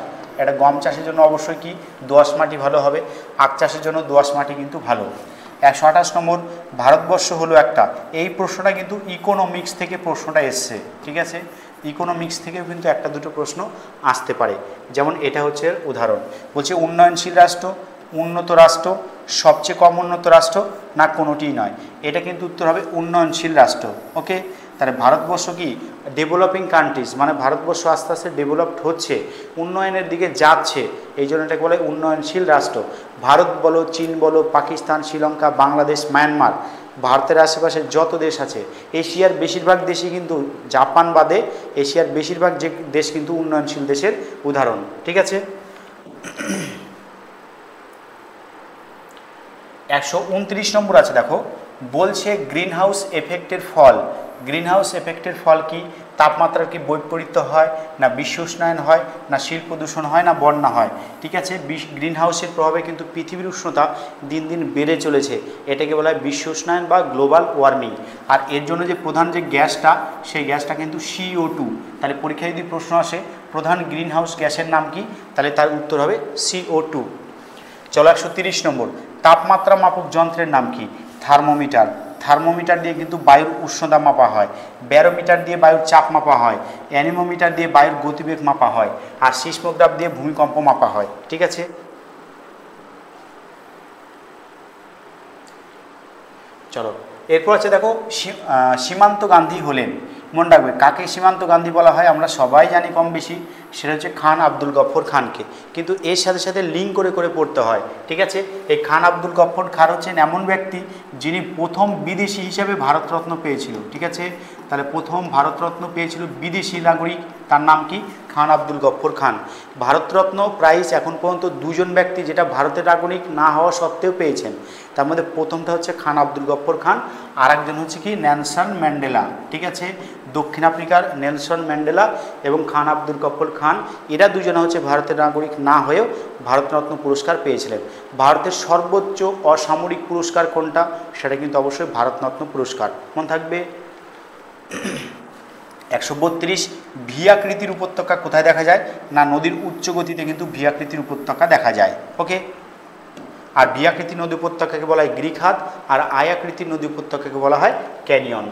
এটা গম চাষের জন্য অবশ্যই কি দোআঁশ মাটি ভালো হবে। আখ চাষের জন্য দোআঁশ মাটি কিন্তু ভালো। 128 নম্বর, ভারতবর্ষ হলো একটা, এই প্রশ্নটা কিন্তু ইকোনমিক্স থেকে প্রশ্নটা এসছে। ঠিক আছে। ইকোনমিক্স থেকেও কিন্তু একটা দুটো প্রশ্ন আসতে পারে, যেমন এটা হচ্ছে উদাহরণ। বলছে উন্নয়নশীল রাষ্ট্র, উন্নত রাষ্ট্র, সবচেয়ে কম উন্নত রাষ্ট্র, না কোনোটিই নয়। এটা কিন্তু উত্তর হবে উন্নয়নশীল রাষ্ট্র। ওকে। তাহলে ভারতবর্ষ কি ডেভেলপিং কান্ট্রিজ, মানে ভারতবর্ষ আস্তে আস্তে ডেভেলপড হচ্ছে, উন্নয়নের দিকে যাচ্ছে, এই জন্য এটাকে বলে উন্নয়নশীল রাষ্ট্র। ভারত বলো, চীন বলো, পাকিস্তান, শ্রীলঙ্কা, বাংলাদেশ, মায়ানমার, ভারতের আশেপাশে যত দেশ আছে, এশিয়ার বেশিরভাগ দেশই কিন্তু, জাপান বাদে এশিয়ার বেশিরভাগ যে দেশ কিন্তু উন্নয়নশীল দেশের উদাহরণ। ঠিক আছে। 129 নম্বর আছে দেখো, বলছে গ্রিন হাউস এফেক্টের ফল। গ্রিন হাউস এফেক্টের ফল কি, তাপমাত্রার কি বৈপরীত্য হয়, না বিশ্ব উষ্ণায়ন হয়, না শিল্প দূষণ হয়, না বন্যা হয়। ঠিক আছে। গ্রিন হাউসের প্রভাবে কিন্তু পৃথিবীর উষ্ণতা দিন দিন বেড়ে চলেছে, এটাকে বলা হয় বিশ্ব উষ্ণায়ন বা গ্লোবাল ওয়ার্মিং। আর এর জন্য যে প্রধান যে গ্যাসটা, সেই গ্যাসটা কিন্তু CO2। তাহলে পরীক্ষায় যদি প্রশ্ন আসে প্রধান গ্রিন হাউস গ্যাসের নাম কি, তাহলে তার উত্তর হবে CO2। চলো 130 নম্বর, তাপমাত্রা মাপক যন্ত্রের নাম কি। থার্মোমিটার, থার্মোমিটার দিয়ে কিন্তু বায়ুর উষ্ণতা মাপা হয়। ব্যারোমিটার দিয়ে বায়ুর চাপ মাপা হয়। অ্যানিমোমিটার দিয়ে বায়ুর গতিবেগ মাপা হয়। আর সিসমোগ্রাফ দিয়ে ভূমিকম্প মাপা হয়। ঠিক আছে। চলো এরপর আছে দেখো, সীমান্ত গান্ধী হলেন মনে রাখবে কাকে সীমান্ত গান্ধী বলা হয় আমরা সবাই জানি কম বেশি, সেটা হচ্ছে খান আব্দুল গফর খানকে, কিন্তু এর সাথে সাথে লিঙ্ক করে করে পড়তে হয়, ঠিক আছে। এই খান আব্দুল গফর খান হচ্ছেন এমন ব্যক্তি যিনি প্রথম বিদেশি হিসেবে ভারতরত্ন পেয়েছিল, ঠিক আছে। তাহলে প্রথম ভারতরত্ন পেয়েছিল বিদেশি নাগরিক, তার নাম কি? খান আব্দুল গফর খান। ভারতরত্ন প্রাইজ এখন পর্যন্ত দুজন ব্যক্তি যেটা ভারতের নাগরিক না হওয়া সত্ত্বেও পেয়েছেন, তার মধ্যে প্রথমটা হচ্ছে খান আব্দুল গফর খান, আর একজন হচ্ছে কি নেলসন ম্যান্ডেলা, ঠিক আছে। দক্ষিণ আফ্রিকার নেলসন ম্যান্ডেলা এবং খান আব্দুল গফর খান, এরা দুজনে হচ্ছে ভারতের নাগরিক না হয়েও ভারতরত্ন পুরস্কার পেয়েছিলেন। ভারতের সর্বোচ্চ অসামরিক পুরস্কার কোনটা? সেটা কিন্তু অবশ্যই ভারতরত্ন পুরস্কার, মনে থাকবে। 132 ভি আকৃতির উপত্যকা কোথায় দেখা যায়? না নদীর উচ্চ গতিতে কিন্তু ভি আকৃতির উপত্যকা দেখা যায়, ওকে। আর ভি আকৃতির নদী উপত্যকাকে বলা হয় গ্রিক হাত, আর আই আকৃতির নদী উপত্যকাকে বলা হয় ক্যানিয়ন।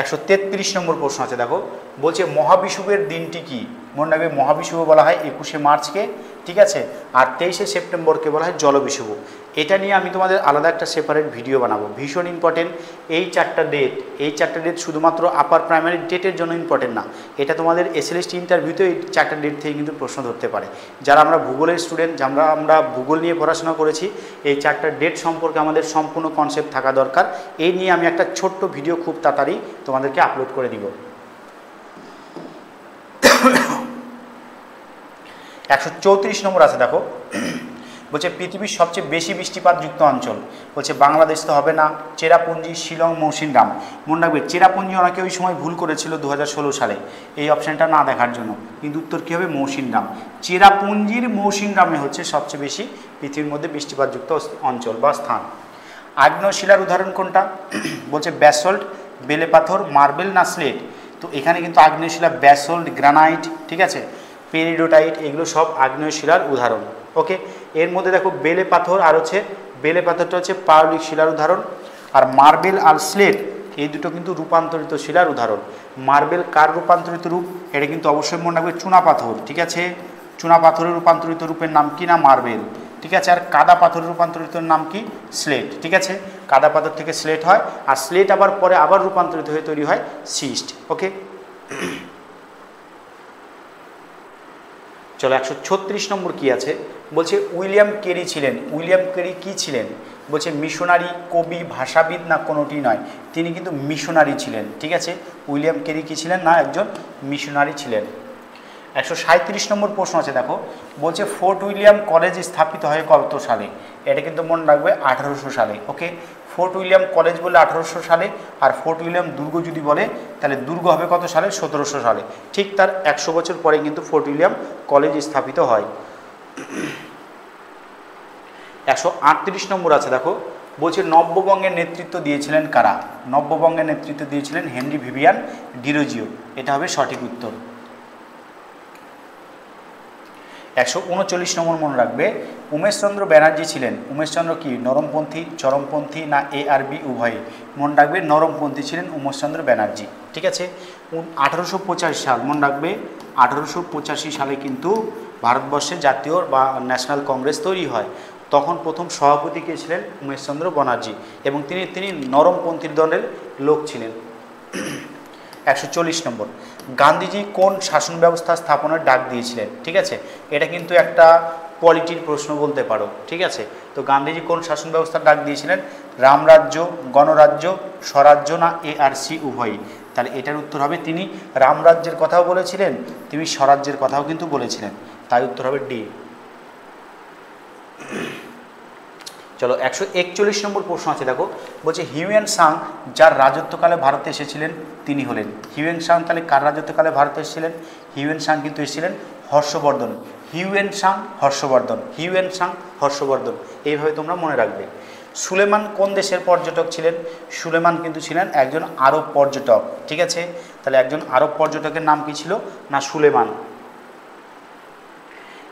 133 নম্বর প্রশ্ন আছে, দেখো বলছে মহাবিষুবের দিনটি কি? মনে রাখবে মহাবিষুব বলা হয় 21শে মার্চকে, ঠিক আছে। আর 23শে সেপ্টেম্বরকে বলা হয় জলবিষুব। এটা নিয়ে আমি তোমাদের আলাদা একটা সেপারেট ভিডিও বানাবো, ভীষণ ইম্পর্টেন্ট। এই চারটা ডেট শুধুমাত্র আপার প্রাইমারি ডেটের জন্য ইম্পর্টেন্ট না, এটা তোমাদের এসএলএসটি ইন্টারভিউতে এই চারটা ডেট থেকে কিন্তু প্রশ্ন ধরতে পারে। যারা আমরা ভূগোলের স্টুডেন্ট, আমরা ভূগোল নিয়ে পড়াশোনা করেছি, এই চারটা ডেট সম্পর্কে আমাদের সম্পূর্ণ কনসেপ্ট থাকা দরকার। এই নিয়ে আমি একটা ছোট্ট ভিডিও খুব তাড়াতাড়ি তোমাদেরকে আপলোড করে দিব। 134 নম্বর আছে, দেখো বলছে পৃথিবীর সবচেয়ে বেশি বৃষ্টিপাতযুক্ত অঞ্চল, বলছে বাংলাদেশ তো হবে না, চেরাপুঞ্জি, শিলং, মৌসিনরাম। মনে রাখবে চেরাপুঞ্জি অনেকে ওই সময় ভুল করেছিল 2016 সালে এই অপশানটা না দেখার জন্য, কিন্তু উত্তর কী হবে? মৌসিনরাম। চেরাপুঞ্জির মৌসিনরামে হচ্ছে সবচেয়ে বেশি পৃথিবীর মধ্যে বৃষ্টিপাতযুক্ত অঞ্চল বা স্থান। আগ্নেয় শিলার উদাহরণ কোনটা? বলছে ব্যাসল্ট, বেলে পাথর, মার্বেল না স্লেট। তো এখানে কিন্তু আগ্নেয় শিলা ব্যাসল্ট, গ্রানাইট, ঠিক আছে, পেরিডোটাইট, এগুলো সব আগ্নেয় শিলার উদাহরণ, ওকে। এর মধ্যে দেখো বেলে পাথর আর হচ্ছে বেলে পাথরটা হচ্ছে পাললিক শিলার উদাহরণ, আর মার্বেল আর স্লেট এই দুটো কিন্তু রূপান্তরিত শিলার উদাহরণ। মার্বেল কার রূপান্তরিত রূপ? এটা কিন্তু অবশ্যই মনে রাখবে চুনা পাথর, ঠিক আছে। চুনা পাথরের রূপান্তরিত রূপের নাম কি? না মার্বেল, ঠিক আছে। আর কাদা পাথরের রূপান্তরিত নাম কি? স্লেট, ঠিক আছে। কাদা পাথর থেকে স্লেট হয়, আর স্লেট আবার পরে আবার রূপান্তরিত হয়ে তৈরি হয় সিস্ট, ওকে। চলো 136 নম্বর কি আছে? বলছে উইলিয়াম কেরি ছিলেন। উইলিয়াম কেরি কি ছিলেন? বলছে মিশনারি, কবি, ভাষাবিদ না কোনোটি নয়, তিনি কিন্তু মিশনারি ছিলেন, ঠিক আছে। উইলিয়াম কেরি কি ছিলেন? না একজন মিশনারি ছিলেন। 137 নম্বর প্রশ্ন আছে, দেখো বলছে ফোর্ট উইলিয়াম কলেজ স্থাপিত হয় কত সালে? এটা কিন্তু মনে রাখবে 1800 সালে, ওকে। ফোর্ট উইলিয়াম কলেজ বলে 1800 সালে, আর ফোর্ট উইলিয়াম দুর্গ যদি বলে তাহলে দুর্গ হবে কত সালে? 1700 সালে। ঠিক তার 100 বছর পরে কিন্তু ফোর্ট উইলিয়াম কলেজ স্থাপিত হয়। 138 নম্বর আছে, দেখো বলছে নব্যবঙ্গের নেতৃত্ব দিয়েছিলেন কারা? নব্যবঙ্গের নেতৃত্ব দিয়েছিলেন হেনরি ভিভিয়ান ডিরোজিও, এটা হবে সঠিক উত্তর। 139 নম্বর মনে রাখবে উমেশচন্দ্র ব্যানার্জি ছিলেন। উমেশচন্দ্র কি নরমপন্থী, চরমপন্থী না এ আর বি উভয়ই? মনে রাখবে নরমপন্থী ছিলেন উমেশচন্দ্র ব্যানার্জি, ঠিক আছে। 1885 সাল মনে রাখবে, 1885 সালে কিন্তু ভারতবর্ষে জাতীয় বা ন্যাশনাল কংগ্রেস তৈরি হয়। তখন প্রথম সভাপতি কে ছিলেন? উমেশচন্দ্র ব্যানার্জি, এবং তিনি নরমপন্থীর দলের লোক ছিলেন। 140 নম্বর গান্ধীজি কোন শাসন ব্যবস্থা স্থাপনের ডাক দিয়েছিলেন? ঠিক আছে, এটা কিন্তু একটা পলিটির প্রশ্ন বলতে পারো, ঠিক আছে। তো গান্ধীজি কোন শাসন ব্যবস্থার ডাক দিয়েছিলেন? রামরাজ্য, গণরাজ্য, স্বরাজ্য না ARC উভয়ই? তাহলে এটার উত্তর হবে তিনি রামরাজ্যের কথাও বলেছিলেন, তিনি স্বরাজ্যের কথাও কিন্তু বলেছিলেন, তাই উত্তর হবে ডি। চলো 141 নম্বর প্রশ্ন আছে, দেখো বলছে হিউয়েন সাং যার রাজত্বকালে ভারতে এসেছিলেন তিনি হলেন। হিউয়েন সাং তাহলে কার রাজত্বকালে ভারতে এসেছিলেন? হিউয়েন সাং কিন্তু এসেছিলেন Harshavardhan. Hiuen Tsang Harshavardhan, Hiuen Tsang Harshavardhan, এইভাবে তোমরা মনে রাখবে। সুলেমান কোন দেশের পর্যটক ছিলেন? সুলেমান কিন্তু ছিলেন একজন আরব পর্যটক, ঠিক আছে। তাহলে একজন আরব পর্যটকের নাম কি ছিল? না সুলেমান।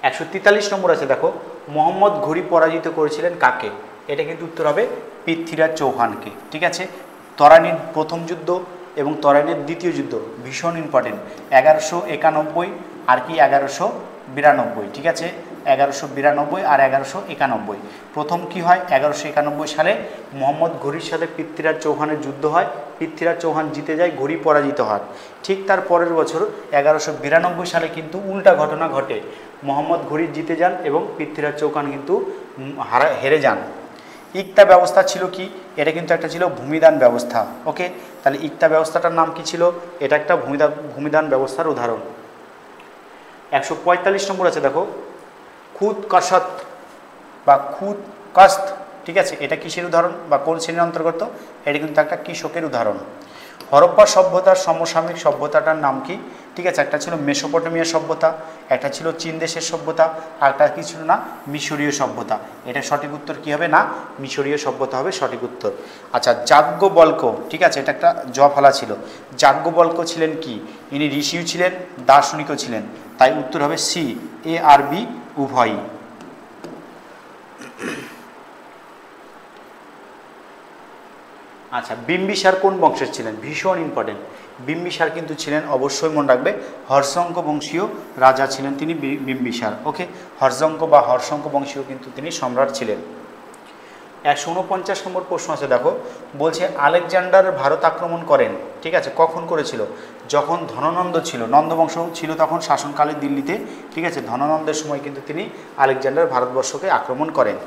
143 নম্বর আছে, দেখো মোহাম্মদ ঘুরি পরাজিত করেছিলেন কাকে? এটা কিন্তু উত্তর হবে পৃথ্বীরাজ চৌহানকে, ঠিক আছে। তরাইনের প্রথম যুদ্ধ এবং তরাইনের দ্বিতীয় যুদ্ধ ভীষণ ইম্পর্টেন্ট। 1191 আর কি 1192, ঠিক আছে। 1192 আর 1191। প্রথম কি হয়, 1191 সালে মোহাম্মদ ঘুরির সাথে পৃথ্বীরাজ চৌহানের যুদ্ধ হয়, পৃথ্বীরাজ চৌহান জিতে যায়, ঘুরি পরাজিত হয়। ঠিক তার পরের বছর 1192 সালে কিন্তু উল্টা ঘটনা ঘটে, মোহাম্মদ ঘুরি জিতে যান এবং পৃথ্বীরাজ চৌহান কিন্তু হেরে যান। ইকতা ব্যবস্থা ছিল কি, এটা কিন্তু একটা ছিল ভূমিদান ব্যবস্থা। ওকে, তাহলে ইকতা ব্যবস্থাটার নাম কি ছিল, এটা একটা ভূমিদান ব্যবস্থার উদাহরণ। 145 নম্বর আছে দেখো, খুদ কসত বা খুদ কস্ত, ঠিক আছে, এটা কিসের উদাহরণ বা কোন শ্রেণীর অন্তর্গত, এটা কিন্তু একটা কৃষকের উদাহরণ। হরপ্পা সভ্যতার সমসাময়িক সভ্যতাটার নাম কি, ঠিক আছে, একটা ছিল মেসোপটেমিয়া সভ্যতা, একটা ছিল চীন দেশের সভ্যতা, আর একটা কি ছিল না, মিশরীয় সভ্যতা। এটা সঠিক উত্তর কি হবে না, মিশরীয় সভ্যতা হবে সঠিক উত্তর। আচ্ছা, যাজ্ঞবল্ক্য, ঠিক আছে, এটা একটা জফলা ছিল। যাজ্ঞবল্ক্য ছিলেন কি, ইনি ঋষিও ছিলেন দার্শনিকও ছিলেন, তাই উত্তর হবে সি, এ আর বি উভয়ই। আচ্ছা, বিম্বিসার কোন বংশের ছিলেন, ভীষণ ইম্পর্টেন্ট। বিম্বিসার কিন্তু ছিলেন, অবশ্যই মনে রাখবে, হর্ষঙ্ক বংশীয় রাজা ছিলেন তিনি বিম্বিসার। ওকে, হর্ষঙ্ক বা হর্ষঙ্ক বংশীয় কিন্তু তিনি সম্রাট ছিলেন। 149 নম্বর প্রশ্ন আছে দেখো, বলছে আলেকজান্ডার ভারত আক্রমণ করেন, ঠিক আছে, কখন করেছিল, যখন ধননন্দ ছিল, নন্দবংশ ছিল তখন শাসনকালে দিল্লিতে, ঠিক আছে, ধননন্দের সময় কিন্তু তিনি আলেকজান্ডার ভারতবর্ষকে আক্রমণ করেন।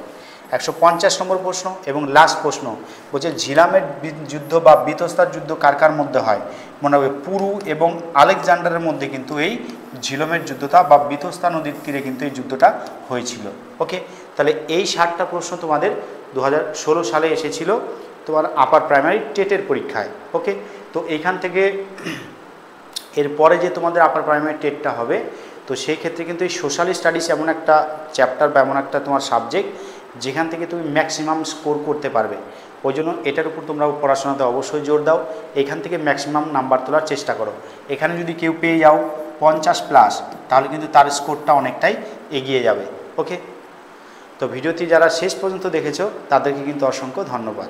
150 নম্বর প্রশ্ন এবং লাস্ট প্রশ্ন, বলছে ঝিলামের যুদ্ধ বা বিতস্তার যুদ্ধ কার কার মধ্যে হয়, মনে হবে পুরু এবং আলেকজান্ডারের মধ্যে কিন্তু এই ঝিলামের যুদ্ধটা বা বিতস্তা নদীর তীরে কিন্তু এই যুদ্ধটা হয়েছিল। ওকে, তাহলে এই 60টা প্রশ্ন তোমাদের 2016 সালে এসেছিল তোমার আপার প্রাইমারি টেটের পরীক্ষায়। ওকে, তো এইখান থেকে এরপরে যে তোমাদের আপার প্রাইমারি টেটটা হবে, তো সেই ক্ষেত্রে কিন্তু এই সোশ্যাল স্টাডিজ এমন একটা চ্যাপ্টার বা এমন একটা তোমার সাবজেক্ট যেখান থেকে তুমি ম্যাক্সিমাম স্কোর করতে পারবে। ওই জন্য এটার উপর তোমরা পড়াশোনাতে অবশ্যই জোর দাও, এখান থেকে ম্যাক্সিমাম নাম্বার তোলার চেষ্টা করো। এখানে যদি কেউ পেয়ে যাও 50+, তাহলে কিন্তু তার স্কোরটা অনেকটাই এগিয়ে যাবে। ওকে, তো ভিডিওটি যারা শেষ পর্যন্ত দেখেছো তাদেরকে কিন্তু অসংখ্য ধন্যবাদ।